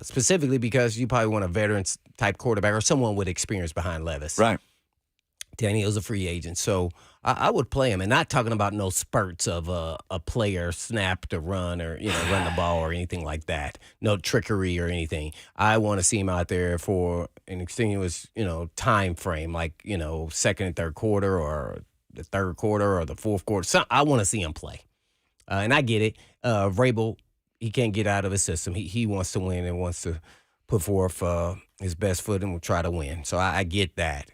Specifically because you probably want a veteran-type quarterback or someone with experience behind Levis. Right. Daniel's a free agent, so I would play him. And not talking about no spurts of a player snap to run or run the ball or anything like that. No trickery or anything. I want to see him out there for an extenuous time frame, like 2nd and 3rd quarter or the 3rd quarter or the 4th quarter. So I want to see him play, and I get it. Vrabel, he can't get out of his system. He wants to win and wants to put forth his best foot and will try to win. So I get that.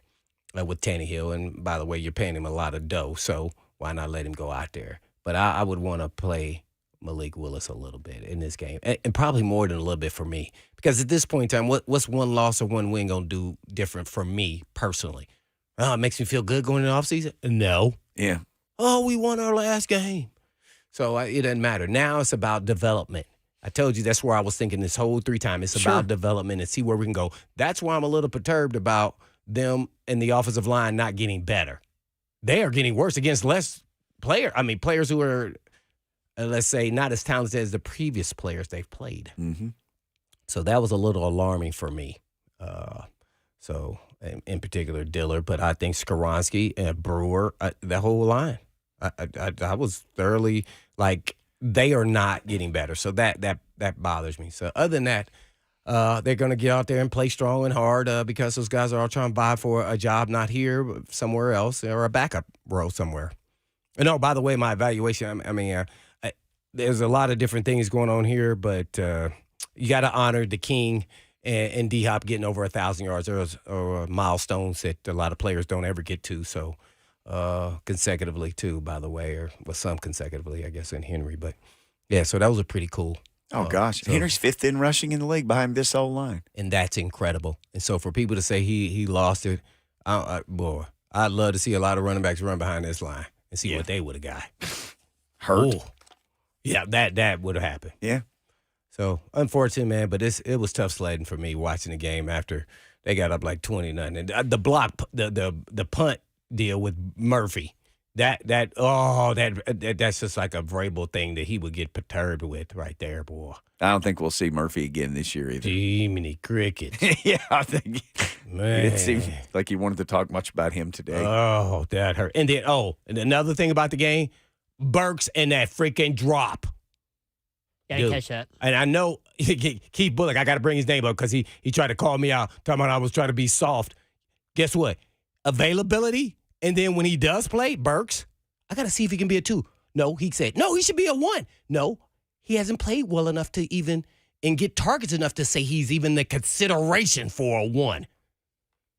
With Tannehill, and by the way, you're paying him a lot of dough, so why not let him go out there? But I would want to play Malik Willis a little bit in this game, and probably more than a little bit for me, because at this point in time, what's 1 loss or 1 win going to do different for me personally? Oh, it makes me feel good going into the offseason? No. Yeah. Oh, we won our last game. So it doesn't matter. Now it's about development. I told you that's where I was thinking this whole 3 time. It's about development and see where we can go. That's why I'm a little perturbed about them and the offensive line not getting better. They are getting worse against less players who are, let's say, not as talented as the previous players they've played. Mm-hmm. So that was a little alarming for me. So in particular Diller, but I think Skoronski and Brewer, the whole line. I was thoroughly like they are not getting better, so that bothers me. So other than that, they're going to get out there and play strong and hard because those guys are all trying to vie for a job not here, but somewhere else, or a backup role somewhere. And oh, by the way, my evaluation, there's a lot of different things going on here, but you got to honor the king and D-Hop getting over 1,000 yards. Those are milestones that a lot of players don't ever get to, so consecutively too, by the way, or some consecutively, I guess, in Henry. But, yeah, so that was a pretty cool. Oh, gosh. So, Henry's 5th in rushing in the league behind this old line. And that's incredible. And so for people to say he lost it, boy, I'd love to see a lot of running backs run behind this line and see what they would have got. Hurt. Ooh. Yeah, that would have happened. Yeah. So, unfortunate, man, but it was tough sledding for me watching the game after they got up like 20-0. And the block, the punt deal with Murphy, that's just like a Vrabel thing that he would get perturbed with right there, boy. I don't think we'll see Murphy again this year either. Jiminy cricket. Yeah, I think Man. It didn't seem like he wanted to talk much about him today. Oh, that hurt. And then, and another thing about the game, Burks and that freaking drop. Yeah, catch that. And I know Keith Bullock, I got to bring his name up because he tried to call me out, talking about I was trying to be soft. Guess what? Availability, and then when he does play, Burks, I got to see if he can be a 2. No, he said, no, he should be a 1. No, he hasn't played well enough to even and get targets enough to say he's even the consideration for a 1.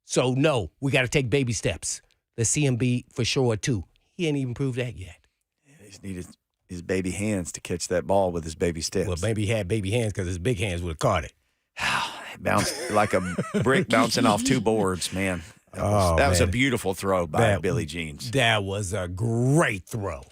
So, no, we got to take baby steps. Let's see him be for sure a 2. He ain't even proved that yet. Yeah, he just needed his baby hands to catch that ball with his baby steps. Well, maybe he had baby hands because his big hands would have caught it. It bounced like a brick bouncing off 2 boards, man. That was a beautiful throw by Billy Jeans. That was a great throw.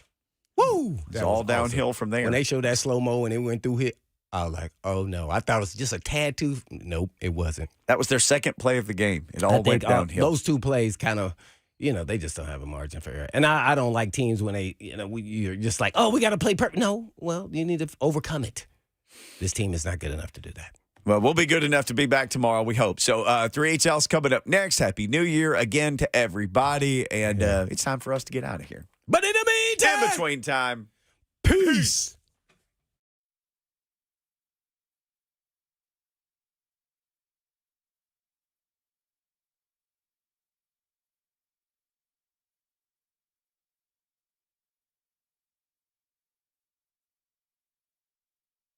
Woo! It's all downhill from there. When they showed that slow-mo and it went through hit, I was like, oh, no. I thought it was just a tad too. Nope, it wasn't. That was their second play of the game. It all went downhill. Those 2 plays kind of, they just don't have a margin for error. And I don't like teams when they, you're just like, oh, we got to play perfect. No, well, you need to overcome it. This team is not good enough to do that. Well, we'll be good enough to be back tomorrow, we hope. So 3HL's coming up next. Happy New Year again to everybody. And it's time for us to get out of here. But in the meantime, in between time, peace.